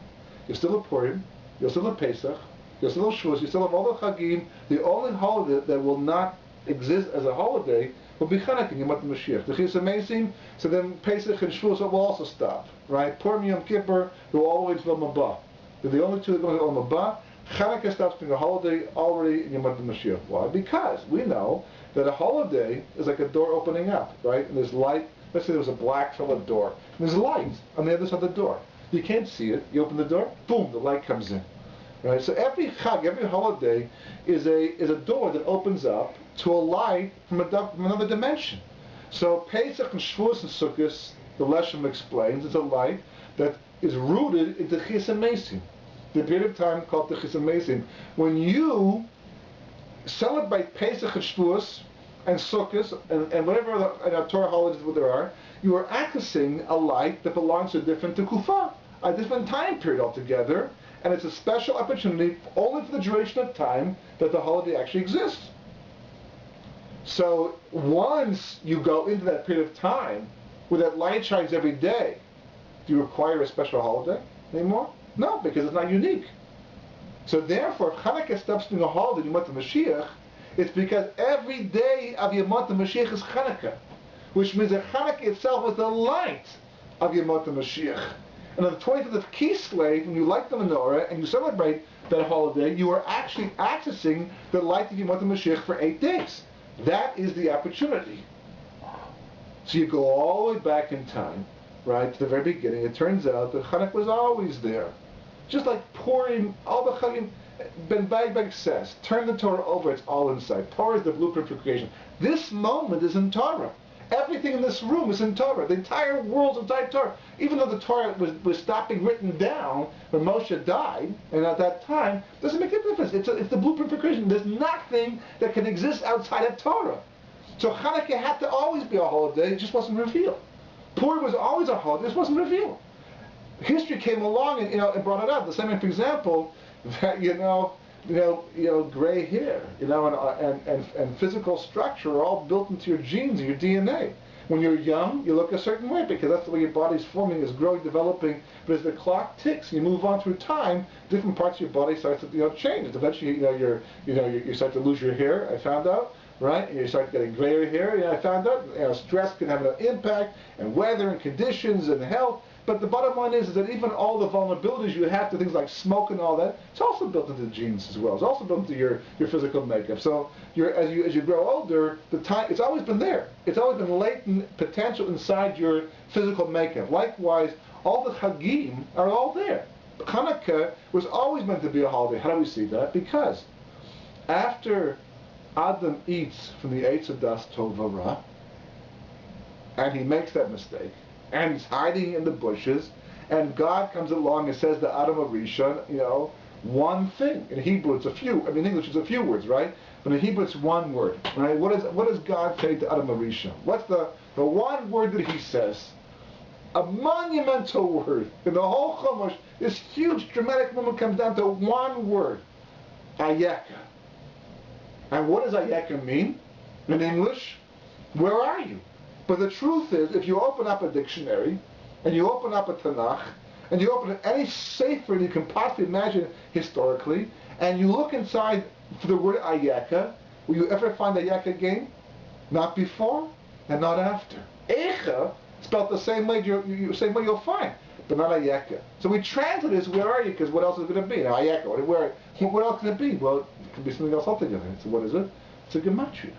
You're still a Purim, you're still a Pesach, You still have Shavuos, you still have all the Chagim. The only holiday that will not exist as a holiday will be Chanukah, Yom Mashiach. The Chis Mesim, so then Pesach and Shavuos will also stop, right? Purim, Yom Kippur, go all the way to Yom Haba. They're the only two that go to Yom Haba. Chanukah stops being a holiday already in Yom Mashiach. Why? Because we know that a holiday is like a door opening up, right? And there's light. Let's say there was a black solid door. And there's light on the other side of the door. You can't see it. You open the door, boom, the light comes in. Right? So every Chag, every holiday is a door that opens up to a light from another dimension. So Pesach and Shavuos and Sukkot, the Leshem explains, is a light that is rooted into Chis Mesim. The period of time called the Chis Mesim. When you celebrate Pesach and Shavuos and Sukkot and whatever other Torah holidays there are, you are accessing a light that belongs to a different Tekufah, a different time period altogether, and it's a special opportunity only for the duration of time that the holiday actually exists. So once you go into that period of time where that light shines every day, do you require a special holiday anymore? No, because it's not unique. So therefore, if Chanukah stops being a holiday in Yom Mashiach, it's because every day of Yom Mashiach is Chanukah, which means that Chanukah itself is the light of Yom Mashiach. And on the 25th of Kislev, when you light the menorah and you celebrate that holiday, you are actually accessing the light of Yom Mashiach for 8 days. That is the opportunity. So you go all the way back in time, right, to the very beginning. It turns out that Chanukah was always there. Just like Purim, all the Chagim, Ben Bagbag says, turn the Torah over, it's all inside. Torah is the blueprint for creation. This moment is in Torah. Everything in this room is in Torah. The entire world's inside Torah. Even though the Torah was stopping written down when Moshe died, and at that time, doesn't make a difference. It's the blueprint for creation. There's nothing that can exist outside of Torah. So Chanukah had to always be a holiday, it just wasn't revealed. Purim was always a holiday, it just wasn't revealed. History came along and brought it up. The same, for example, that gray hair, and physical structure are all built into your genes and your DNA. When you're young, you look a certain way because that's the way your body's forming, is growing, developing. But as the clock ticks, you move on through time. Different parts of your body start to change. Eventually, you start to lose your hair. I found out, right? And you start getting grayer hair. I found out. Stress can have an impact, and weather and conditions and health. But the bottom line is that even all the vulnerabilities you have to things like smoke and all that, it's also built into the genes as well. It's also built into your physical makeup. So as you grow older, it's always been there. It's always been latent potential inside your physical makeup. Likewise, all the Chagim are all there. Chanukah was always meant to be a holiday. How do we see that? Because after Adam eats from the Eitz Hadas Tov V'Ra, and he makes that mistake, and he's hiding in the bushes, and God comes along and says to Adam Arishon, one thing. In Hebrew it's a few, in English it's a few words, right? But in Hebrew it's one word, right? What does God say to Adam Arishon? What's the one word that he says? A monumental word. In the whole Chumash, this huge dramatic moment comes down to one word. Ayeka. And what does Ayeka mean? In English, where are you? But the truth is, if you open up a dictionary, and you open up a Tanakh, and you open any sefer you can possibly imagine historically, and you look inside for the word Ayeka, will you ever find Ayeka again? Not before, and not after. Echa, spelled the same way same way you'll find, but not Ayeka. So we translate it as where are you, because what else is it going to be? Now Ayeka, what else can it be? Well, it can be something else altogether. So what is it? It's a gematria.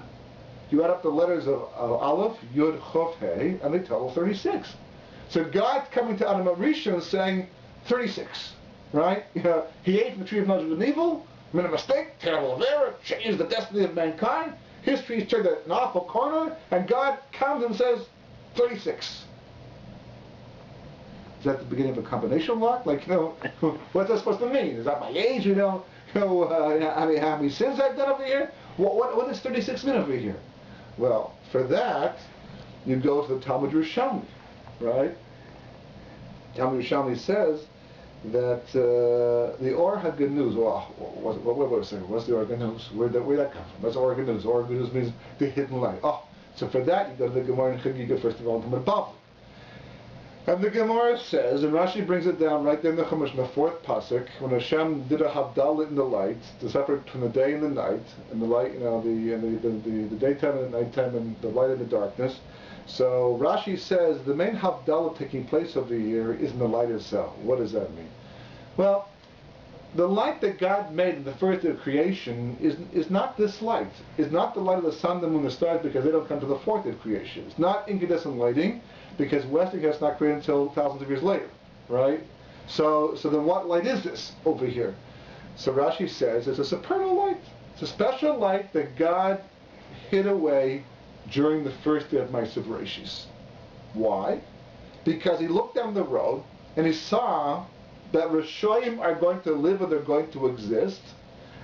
You add up the letters of Aleph, Yud, Chof, Hey, and they total 36. So God's coming to Adam Arishon saying 36, right? He ate from the tree of knowledge of good and evil, made a mistake, terrible error, changed the destiny of mankind. History's turned an awful corner, and God comes and says 36. Is that the beginning of a combination lock? What's that supposed to mean? Is that my age? How many sins I've done over here? What does 36 mean over here? Well, for that, you go to the Talmud Yerushalmi, right? Talmud Yerushalmi says that the Or HaGanuz, what's the Or HaGanuz? Where'd that come from? What's Or HaGanuz? Or HaGanuz means the hidden light. So for that, you go to the Gemara and Chagiga, first of all, to Bavli. And the Gemara says, and Rashi brings it down right there in the Chumash, in the fourth pasuk, when Hashem did a Havdalah in the light to separate between the day and the night, and the light, the daytime and the nighttime, and the light and the darkness. So Rashi says the main Havdalah taking place over here is in the light itself. What does that mean? Well, the light that God made in the first day of creation is not this light. It's not the light of the sun, the moon, the stars, because they don't come to the fourth day of creation. It's not incandescent lighting, because Westinghouse not created until thousands of years later, right? So then what light is this over here? So Rashi says it's a supernal light. It's a special light that God hid away during the first day of Ma'aser Bereshis. Why? Because he looked down the road and he saw that Rishoyim are going to live and they're going to exist,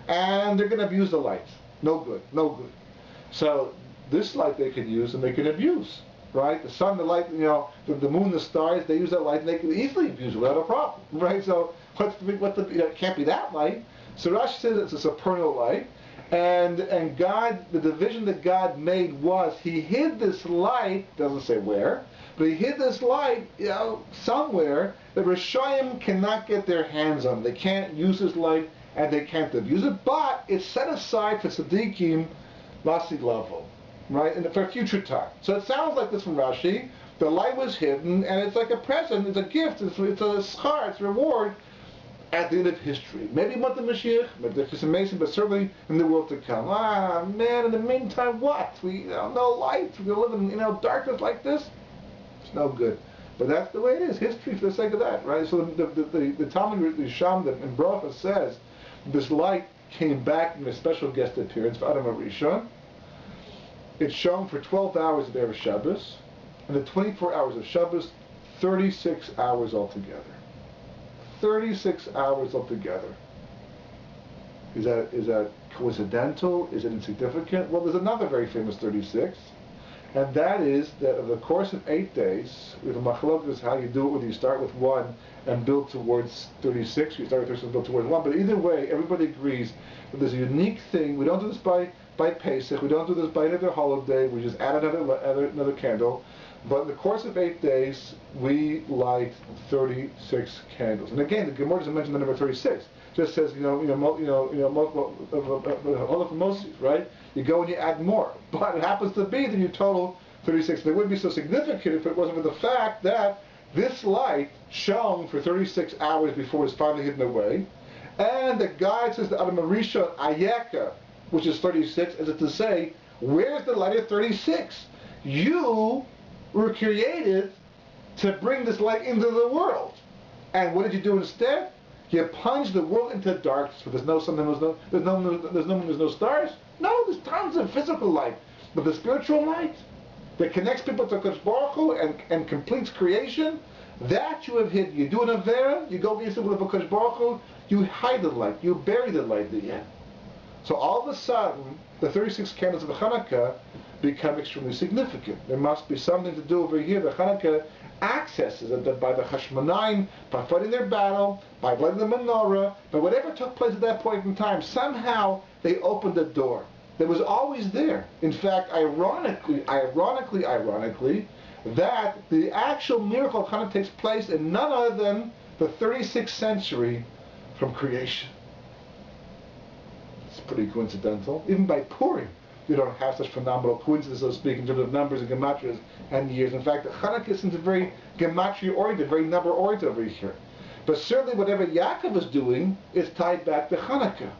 and they're going to abuse the light. No good, no good. So this light they can use and they can abuse. Right? The sun, the light, the moon, the stars, they use that light and they can easily abuse it without a problem. Right? So it can't be that light. So Rashi says it's a supernal light. And God, the division that God made was, he hid this light, doesn't say where, but he hid this light, somewhere that Rishayim cannot get their hands on. They can't use this light and they can't abuse it, but it's set aside for Tzaddikim, Lasi Lavo. Right, and for future time. So it sounds like this from Rashi. The light was hidden, and it's like a present, it's a gift, it's a schar, it's a reward at the end of history. Maybe not the Mashiach, maybe the Chesed Mason, but certainly in the world to come. Man, in the meantime, what? We no light. We're living in darkness like this. It's no good. But that's the way it is. History for the sake of that, right? So the Talmud, the Sham in Bracha says this light came back in a special guest appearance for Adam HaRishon. It's shown for 12 hours of Erev Shabbos, and the 24 hours of Shabbos, 36 hours altogether. 36 hours altogether. Is that coincidental? Is it insignificant? Well, there's another very famous 36, and that is that over the course of 8 days, with a machlok is how you do it, whether you start with 1 and build towards 36, you start with 36 and build towards 1, but either way, everybody agrees that there's a unique thing. We don't do this by Pesach, we don't do this by another holiday, we just add another candle. But in the course of 8 days, we light 36 candles. And again, the Gemara doesn't mention the number 36. It just says, Moses, right? You go and you add more. But it happens to be that you total 36. And it wouldn't be so significant if it wasn't for the fact that this light shone for 36 hours before it was finally hidden away. And the guide says to Adam HaRishon, Ayeka, which is 36, as if to say, where's the light of 36? You were created to bring this light into the world. And what did you do instead? You plunged the world into darkness. So there's no sun, there's no moon, there's no stars. No, there's tons of physical light. But the spiritual light that connects people to Kadosh Baruch Hu and completes creation, that you have hidden. You do an Avera, you go against it with Kadosh Baruch Hu, you hide the light, you bury the light at the end. So all of a sudden, the 36 candles of the Hanukkah become extremely significant. There must be something to do over here. The Hanukkah accesses it by the Hashmonaim, by fighting their battle, by lighting the menorah, by whatever took place at that point in time. Somehow they opened the door that was always there. In fact, ironically, that the actual miracle of Hanukkah takes place in none other than the 36th century from creation. It's pretty coincidental. Even by Purim, you don't have such phenomenal coincidences, so to speak, in terms of numbers and gematrias and years. In fact, the Hanukkah seems very gematria-oriented, very number-oriented over here. But certainly whatever Yaakov is doing is tied back to Hanukkah,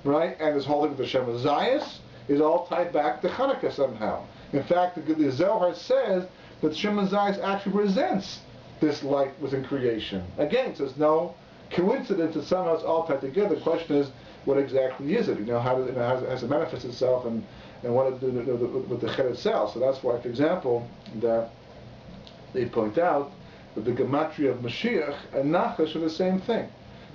right? And this whole thing with the Shem Zayas is all tied back to Hanukkah somehow. In fact, the Zohar says that Shem Zayas actually presents this light within creation. Again, it says no coincidence that somehow it's all tied together. The question is, what exactly is it? How does it manifest itself, and what it do with the ched itself? So that's why, for example, that they point out that the gematria of Mashiach and Nachash are the same thing,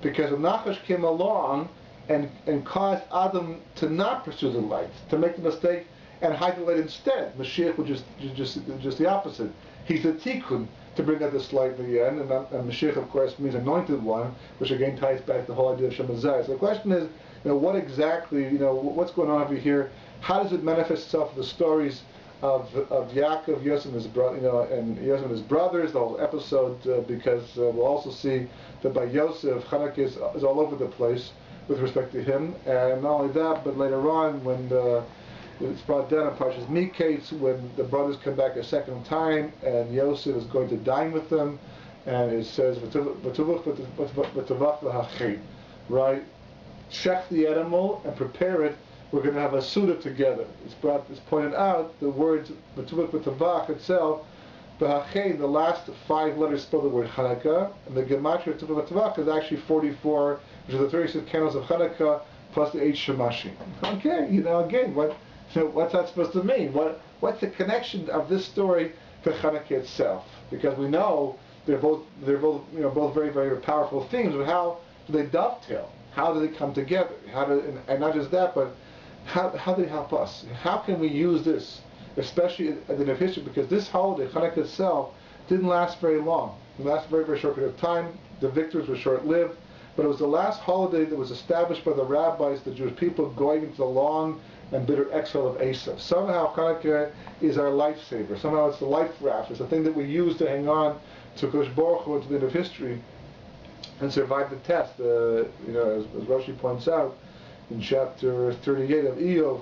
because when Nachash came along and caused Adam to not pursue the light, to make the mistake and hide the light instead, Mashiach was just the opposite. He's the tikkun to bring out this light in the end, and Mashiach, of course, means anointed one, which again ties back to the whole idea of Shem Zayas. So the question is, what exactly, what's going on over here? How does it manifest itself in the stories of Yaakov, Yosef and his brother, and Yosef and his brothers, the whole episode, because we'll also see that by Yosef, Chanukah is all over the place with respect to him, and not only that, but later on when it's brought down in Parshas Miketz, when the brothers come back a second time, and Yosef is going to dine with them, and it says, right? Check the animal and prepare it. We're going to have a suda together. It's pointed out, the words B'tuvach B'tavach itself, B'hachein, the last 5 letters spell the word Hanukkah, and the Gematria B'tuvach B'tavach is actually 44, which are the 36 candles of Hanukkah, plus the 8 shemashim. Okay, again, what's that supposed to mean? What's the connection of this story to Hanukkah itself? Because we know they're both both very, very powerful themes, but how do they dovetail? How do they come together? And not just that, but how do they help us? How can we use this, especially at the end of history? Because this holiday, Hanukkah itself, didn't last very long. It lasted a very, very short period of time. The victories were short-lived, but it was the last holiday that was established by the rabbis, the Jewish people, going into the long and bitter exile of Asa. Somehow Hanukkah is our lifesaver. Somehow it's the life raft. It's the thing that we use to hang on to Kosh Baruch Hu to the end of history and survive the test. As Rashi points out in chapter 38 of Eov,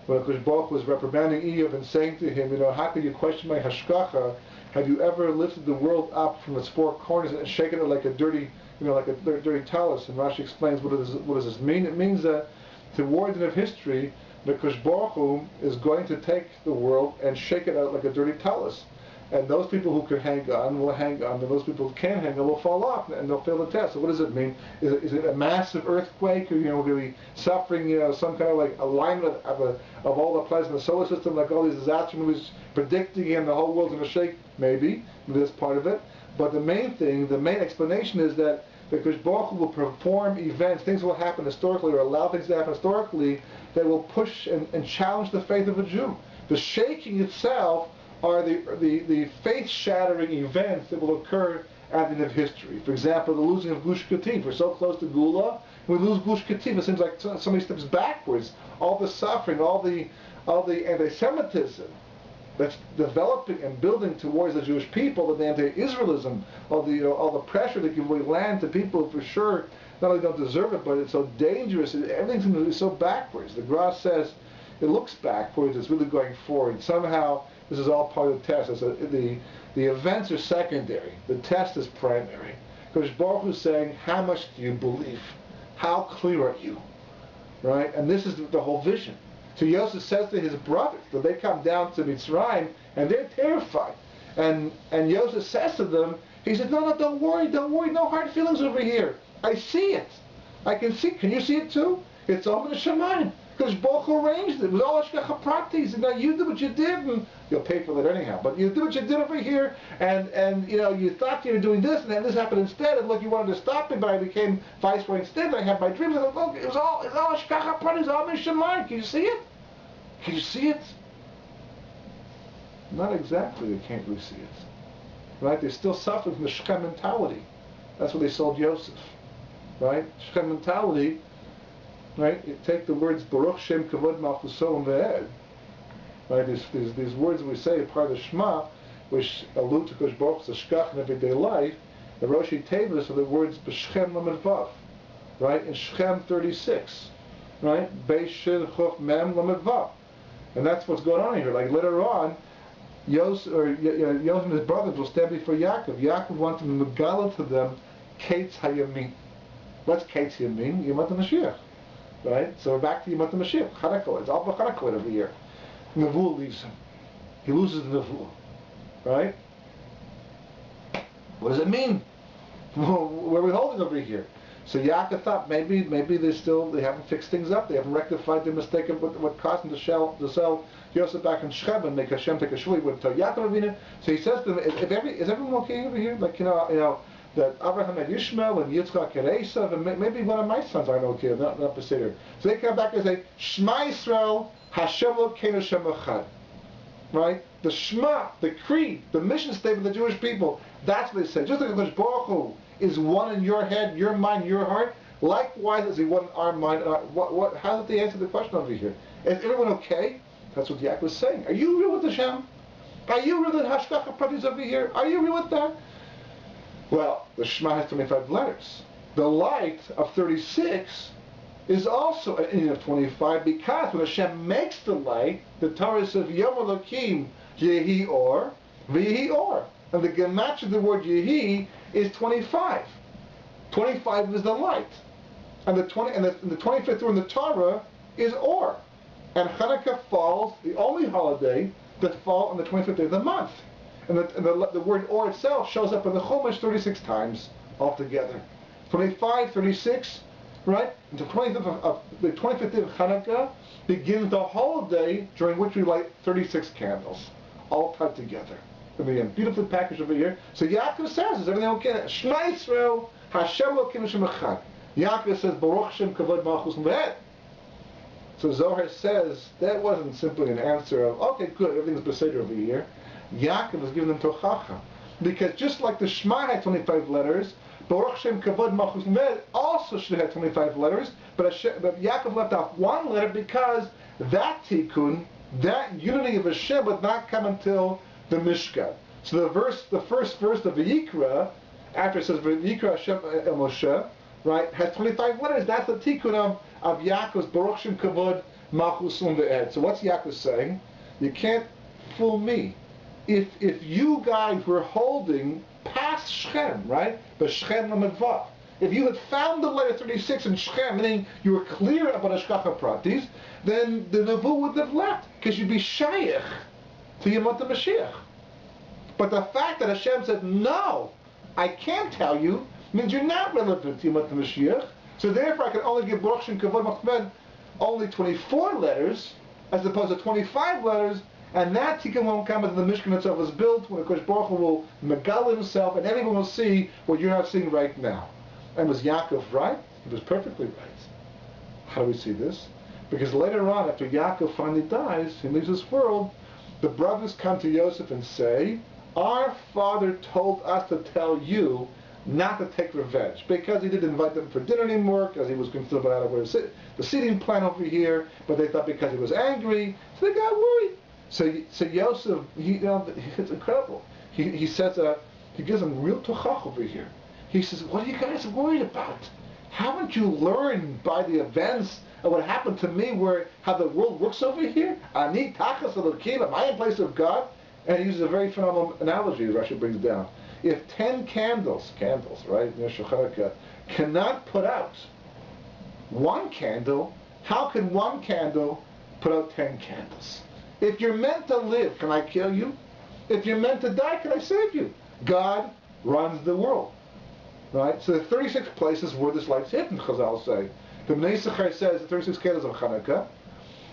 when Kosh Baruch Hu was reprimanding Eov and saying to him, how can you question my hashkacha? Have you ever lifted the world up from its 4 corners and shaken it like a dirty, dirty talus? And Rashi explains what does this mean? It means that toward the end of history, the Kosh Baruch Hu is going to take the world and shake it out like a dirty talus. And those people who can hang on will hang on, and those people who can't hang on will fall off, and they'll fail the test. So what does it mean? Is it a massive earthquake, or we're going to be suffering, some kind of like alignment of all the planets in the solar system, like all these disaster movies predicting, and the whole world's going to shake? Maybe that's part of it. But the main explanation is that because Baruch Hu will perform events, things will happen historically, or allow things to happen historically, that will push and challenge the faith of a Jew. The shaking itself are the faith-shattering events that will occur at the end of history. For example, the losing of Gush Katif. We're so close to Gula. When we lose Gush Katif, it seems like somebody steps backwards. All the suffering, all the anti-Semitism that's developing and building towards the Jewish people, and the anti-Israelism, all the pressure that we land to people who for sure not only don't deserve it, but it's so dangerous. Everything's going to be so backwards. The Gra says it looks backwards. It's really going forward. Somehow, this is all part of the test. The events are secondary. The test is primary. Because Baruch Hu is saying, how much do you believe? How clear are you? Right? And this is the whole vision. So Yosef says to his brothers that they come down to Mitzrayim and they're terrified. And Yosef says to them, he says, no, don't worry, no hard feelings over here. I see it. I can see. Can you see it too? It's all in the Shemayim. Because Baruch Hu arranged it. It was all Ashkacha Pratis. And now you did what you did, and you'll pay for that anyhow. But you did what you did over here, and you thought you were doing this, and then this happened instead. And look, you wanted to stop me, but I became viceroy instead. I had my dreams. And look, it's all Ashkacha Pratis. All in Shemayim. Can you see it? Can you see it? Not exactly. They can't really see it. Right? They're still suffering from the Shechem mentality. That's what they sold Yosef. Right? Shechem mentality. Right? You take the words Baruch Shem Kavod Malchuso Ve'ed. Right? These words we say part of the Shema, which allude to Kosh Baruch Hu's Shkach in everyday life. The Roshi Tevis are the words B'Shechem Lamed Vav. Right? In Shechem 36. Right? Beis Shin Chof Mem Lamed Vav. And that's what's going on here. Like later on, Yosef and his brothers will stand before Yaakov. Yaakov wants to megala to them Kates Hayamin. What's Kates Hayamin? Yom HaMashiach. Right? So we're back to Yom HaMashiach. Chanukah. It's all for Chanukah every year. Nevuah leaves him. He loses the Nevuah. Right? What does it mean? Where are we holding over here? So Yaakov thought maybe they haven't fixed things up. They haven't rectified their mistake of what caused them to sell Yosef back in Shechem and make Hashem take a shuli with Yaakov Avinu. So he says to them, is everyone okay over here? Like that Abraham had Yishmael and Yitzchak had Esav, and maybe one of my sons aren't okay, not Beseder. So they come back and say, Shema Yisrael, Hashem Elokeinu Hashem Echad. Right? The Shema, the creed, the mission statement of the Jewish people. That's what they say. Just like Kosh Baruch Hu is one in your head, your mind, your heart. Likewise, is he one in our mind? How did they answer the question over here? Is everyone okay? That's what Yaakov is saying. Are you real with Hashem? Are you real with Hashgacha Pratis over here? Are you real with that? Well, the Shema has 25 letters. The light of 36 is also an inyan of 25, because when Hashem makes the light, the Torah says, Yom Elokim Yehi Or, V'Yehi Or. And the gematria of the word Yehi is 25. 25 is the light. And the 25th word in the Torah is Or. And Chanukah falls, the only holiday that falls on the 25th day of the month. And the word Or itself shows up in the Chumash 36 times altogether. 25, 36, right? The 25th day of Chanukah begins the holiday during which we light 36 candles, all tied together. And again, beautifully packaged over here. So Yaakov says, is everything okay? Shema Yisrael, Hashem Elokeinu Hashem Echad. Yaakov says, Baruch Shem Kavod Malchus Me'ed. So Zohar says that wasn't simply an answer of, okay, good, everything's beseder over here. Yaakov is giving them tochacha. Because just like the Shema had 25 letters, Baruch Shem Kavod Malchus Me'ed also should have 25 letters, but Yaakov left off one letter because that tikkun, that unity of Hashem would not come until the Mishkan. So the first verse of Vayikra, after it says Vayikra Hashem El Moshe, right, has 25 letters. That's the tikkun of Yaakov's Baruch Shem Kavod Malchus Me'ed. So what's Yaakov saying? You can't fool me. If you guys were holding past Shechem, right, but Shechem Lamed Vav, if you had found the letter 36 in Shechem, meaning you were clear about Hashgacha Pratis, then the Nevu would have left, because you'd be Shayach to Yemot Mashiach. But the fact that Hashem said, no, I can't tell you, means you're not relevant to Yemot Mashiach. So therefore I can only give Baruch Shem Kavod Malchus only 24 letters, as opposed to 25 letters, and that tikkun won't come until the Mishkan itself is built, when of course Baruch Hu will megal himself, and everyone will see what you're not seeing right now. And was Yaakov right? He was perfectly right. How do we see this? Because later on, after Yaakov finally dies, he leaves this world, the brothers come to Yosef and say, our father told us to tell you not to take revenge, because he didn't invite them for dinner anymore, because he was concerned about the seating plan over here, but they thought because he was angry, so they got worried. So Yosef, it's incredible. He says, he gives them real tochach over here. He says, what are you guys worried about? Haven't you learned by the events of what happened to me, how the world works over here? Ani tachas elokim, am I in place of God? And he uses a very phenomenal analogy that Rashi brings down. If 10 candles, right, Chanukah, cannot put out one candle, how can one candle put out 10 candles? If you're meant to live, can I kill you? If you're meant to die, can I save you? God runs the world. Right? So the 36 places where this light's hidden, Chazal say. The Bnei Yisachar says the 36 candles of Chanukah,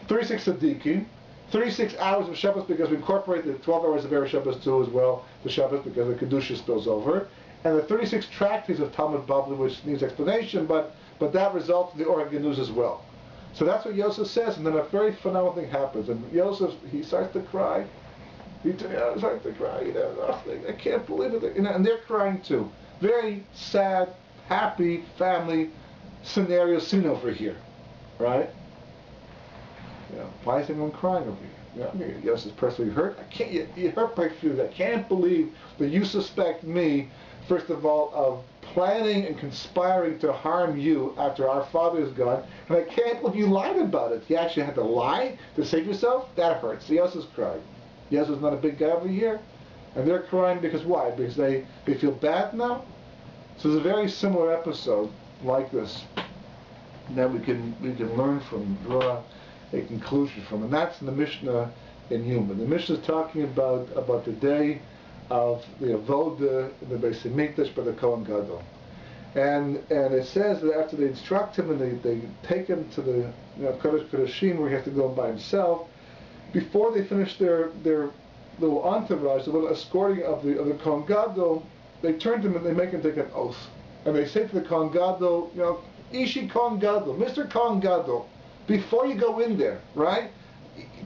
36 Tzaddikim, 36 hours of Shabbos, because we incorporate the 12 hours of Erev Shabbos too as well, the Shabbos, because the Kedusha spills over, and the 36 tractates of Talmud Bavli, which needs explanation, but that results in the Or HaGenuz as well. So that's what Yosef says, and then a very phenomenal thing happens, and Yosef, he starts to cry. He starts to cry, I can't believe it, and they're crying too. Very sad, happy family scenario scene over here, right? Why is everyone crying over here? Yosef's personally hurt. You hurt my feelings. I can't believe that you suspect me, first of all, of planning and conspiring to harm you after our father is gone, and I can't believe you lied about it. You actually had to lie to save yourself? That hurts. So Yosef's crying. Yosef's not a big guy over here. And they're crying because why? Because they feel bad now? So there's a very similar episode like this that we can learn from, draw a conclusion from. And that's in the Mishnah in Yuma. The Mishnah is talking about the day of the Avodah in the Beis Hamikdash by the Kohen Gadol. And it says that after they instruct him and they take him to the Kodesh Kodeshim where he has to go by himself, before they finish their little entourage, the little escorting of the Kohen Gadol, they turn to him and they make him take an oath. And they say to the Kohen Gadol, Ishi Kohen Gadol, Mr. Kohen Gadol, before you go in there, right?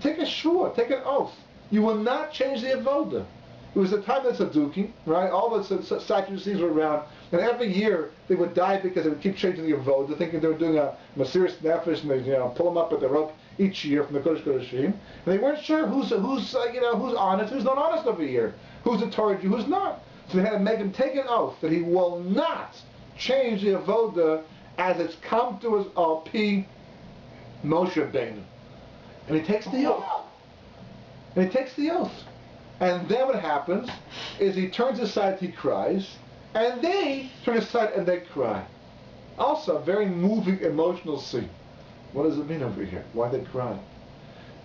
Take a shua, take an oath. You will not change the avodah. It was the time of the Tzaddukim, right? All the Sadducees were around, and every year they would die because they would keep changing the avodah, thinking they were doing a Mesiras Nefesh, and they pull them up with the rope each year from the Kodesh Kodeshim, and they weren't sure who's honest, who's not honest every year, who's a Torah Jew, who's not. So they had to make him take an oath that he will not change the avodah as it's come to us al pi Moshe Rabbeinu. And he takes the oath. And then what happens is he turns aside, he cries, and they turn aside and they cry. Also, a very moving, emotional scene. What does it mean over here? Why are they crying?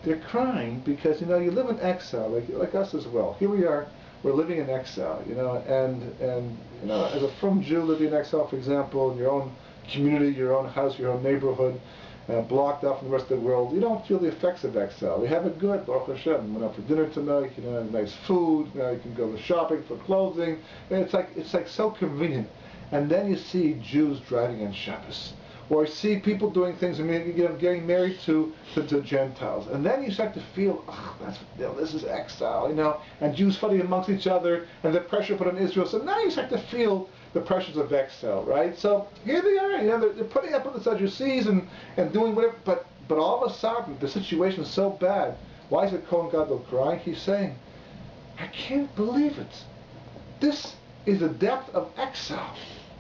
They're crying because, you live in exile, like us as well. Here we are, we're living in exile, and as a frum Jew living in exile, for example, in your own community, your own house, your own neighborhood, blocked off from the rest of the world, you don't feel the effects of exile. We have it good, Baruch Hashem. Went out for dinner tonight, nice food, you can go shopping for clothing. It's like so convenient. And then you see Jews driving on Shabbos, or see people doing things, getting married to Gentiles. And then you start to feel, this is exile, and Jews fighting amongst each other, and the pressure put on Israel. So now you start to feel the pressures of exile, right? So here they are, they're putting up with the Sadducees and doing whatever, but all of a sudden the situation is so bad. Why is the Kohen Gadol crying? He's saying, I can't believe it. This is the depth of exile,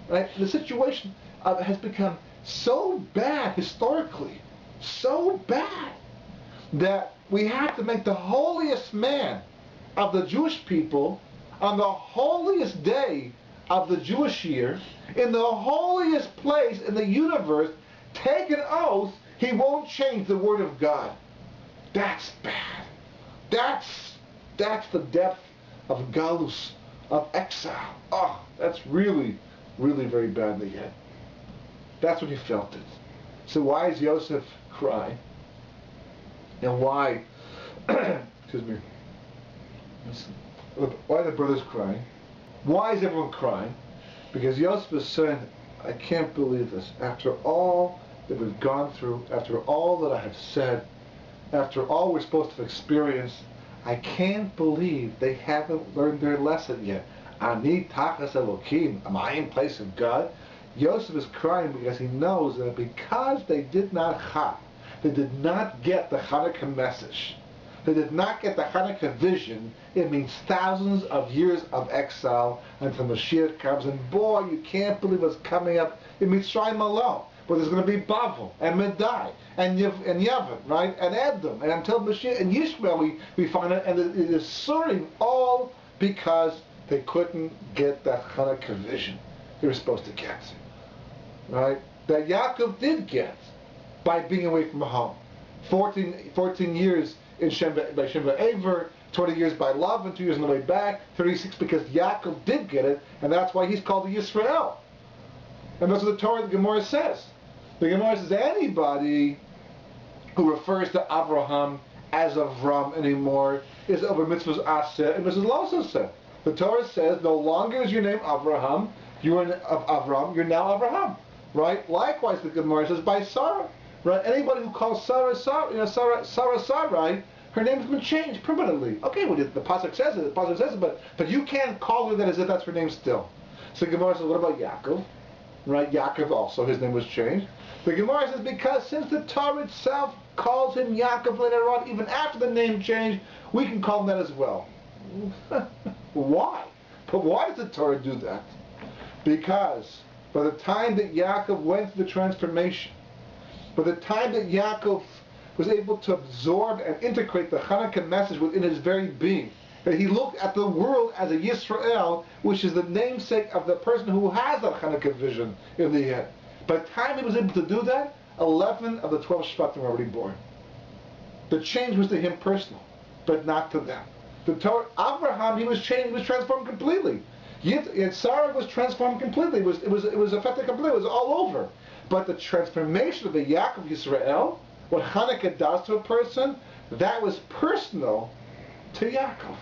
right? The situation has become so bad historically, so bad, that we have to make the holiest man of the Jewish people on the holiest day of the Jewish year, in the holiest place in the universe, take an oath he won't change the word of God. That's bad. That's the depth of galus, of exile. Oh, that's really, really very badly hit. That's when he felt it. So why is Yosef crying? And why, excuse me, why are the brothers crying? Why is everyone crying? Because Yosef is saying, I can't believe this. After all that we've gone through, after all that I have said, after all we're supposed to experience, I can't believe they haven't learned their lesson yet. Ani tachas Elokim, am I in place of God? Yosef is crying because he knows that because they did not they did not get the Hanukkah message, they did not get the Hanukkah vision, it means thousands of years of exile until Mashiach comes. And boy, you can't believe what's coming up in Mitzrayim alone. But there's going to be Bavel and Medai and Yavin, right? And Edom, and until Mashiach and Yishmael we find it, and it is soaring all because they couldn't get that Hanukkah vision they were supposed to get, right? That Yaakov did get by being away from home. 14 years by Shemba Aver, 20 years by love, and 2 years on the way back, 36 because Yaakov did get it, and that's why he's called the Yisrael. And that's what the Torah, the Gemara says. The Gemara says anybody who refers to Avraham as Avram anymore is over mitzvahs aseh and mitzvahs lo aseh. The Torah says no longer is your name Avraham, you're Avram, you're now Avraham, right? Likewise, the Gemara says by Sarah, right? Anybody who calls Sarah, Sarai, her name has been changed permanently. Okay, well, the pasuk says it, but you can't call her that as if that's her name still. So the Gemara says, what about Yaakov? Right, Yaakov also, his name was changed. The Gemara says because since the Torah itself calls him Yaakov later on, even after the name change, we can call him that as well. Why? But why does the Torah do that? Because by the time that Yaakov went through the transformation, by the time that Yaakov was able to absorb and integrate the Hanukkah message within his very being, that he looked at the world as a Yisrael, which is the namesake of the person who has that Hanukkah vision in the head. By the time he was able to do that, 11 of the 12 Shvatim were already born. The change was to him personal, but not to them. The Torah, Abraham, he was changed, was transformed completely. Yet Sarah was transformed completely. It was affected completely. It was all over. But the transformation of the Yaakov Yisrael, what Hanukkah does to a person, that was personal to Yaakov.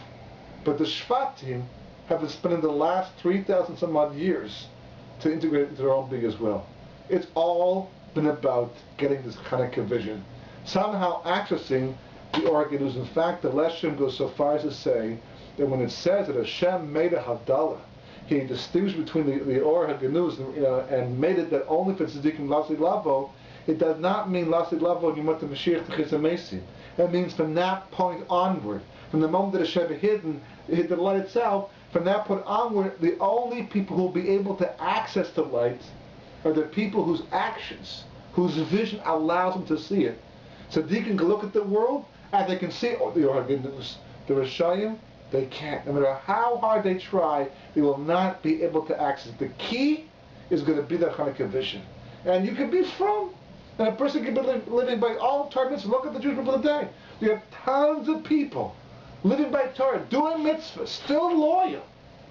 But the Shvatim have been spending the last 3,000 some odd years to integrate it into their own being as well. It's all been about getting this Hanukkah vision, somehow accessing the Or HaGenuz. In fact, the Leshem goes so far as to say that when it says that Hashem made a Havdalah, He distinguished between the Or HaGenuz, and made it that only for Tzaddikim Lasid Lavo, it does not mean Lasid Lavo and Yomot Mashiach Techis HaMesim. It means from that point onward, from the moment that Hashem hid the light itself, from that point onward, the only people who will be able to access the light are the people whose actions, whose vision allows them to see it. Tzaddikim can look at the world and they can see the Or HaGenuz. The Rishayim, they can't. No matter how hard they try, they will not be able to access it. The key is going to be their Chanukah vision. And you can be from, and a person can be living by all Torah mitzvahs. Look at the Jewish people today. You have tons of people living by Torah, doing mitzvahs, still loyal,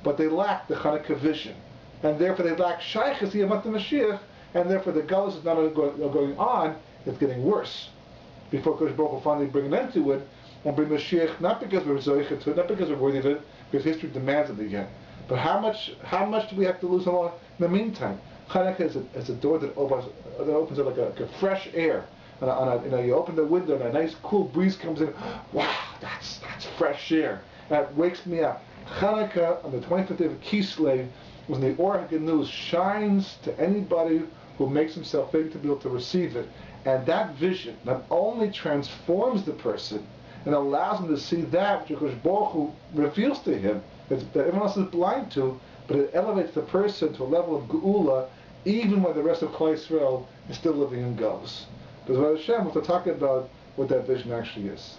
but they lack the Chanukah vision. And therefore they lack Shaychus Yamat Mashiach, and therefore the Galus is not only going on, it's getting worse. Before Kodesh Baruch will finally bring an end to it, and bring Mashiach, not because we're zoichet to it, not because we're worthy of it, because history demands it again. But how much do we have to lose in the meantime? Chanukah is a door that opens up like a fresh air. You open the window and a nice cool breeze comes in. Wow, that's fresh air. That wakes me up. Chanukah on the 25th day of Kislev, when the Or HaGenuz shines to anybody who makes himself able to be able to receive it. And that vision not only transforms the person and allows him to see that which Kodesh Baruch Hu reveals to him that everyone else is blind to, but it elevates the person to a level of geula, even when the rest of Klal Yisrael is still living in Galus. Because Hashem, we're talking about what that vision actually is.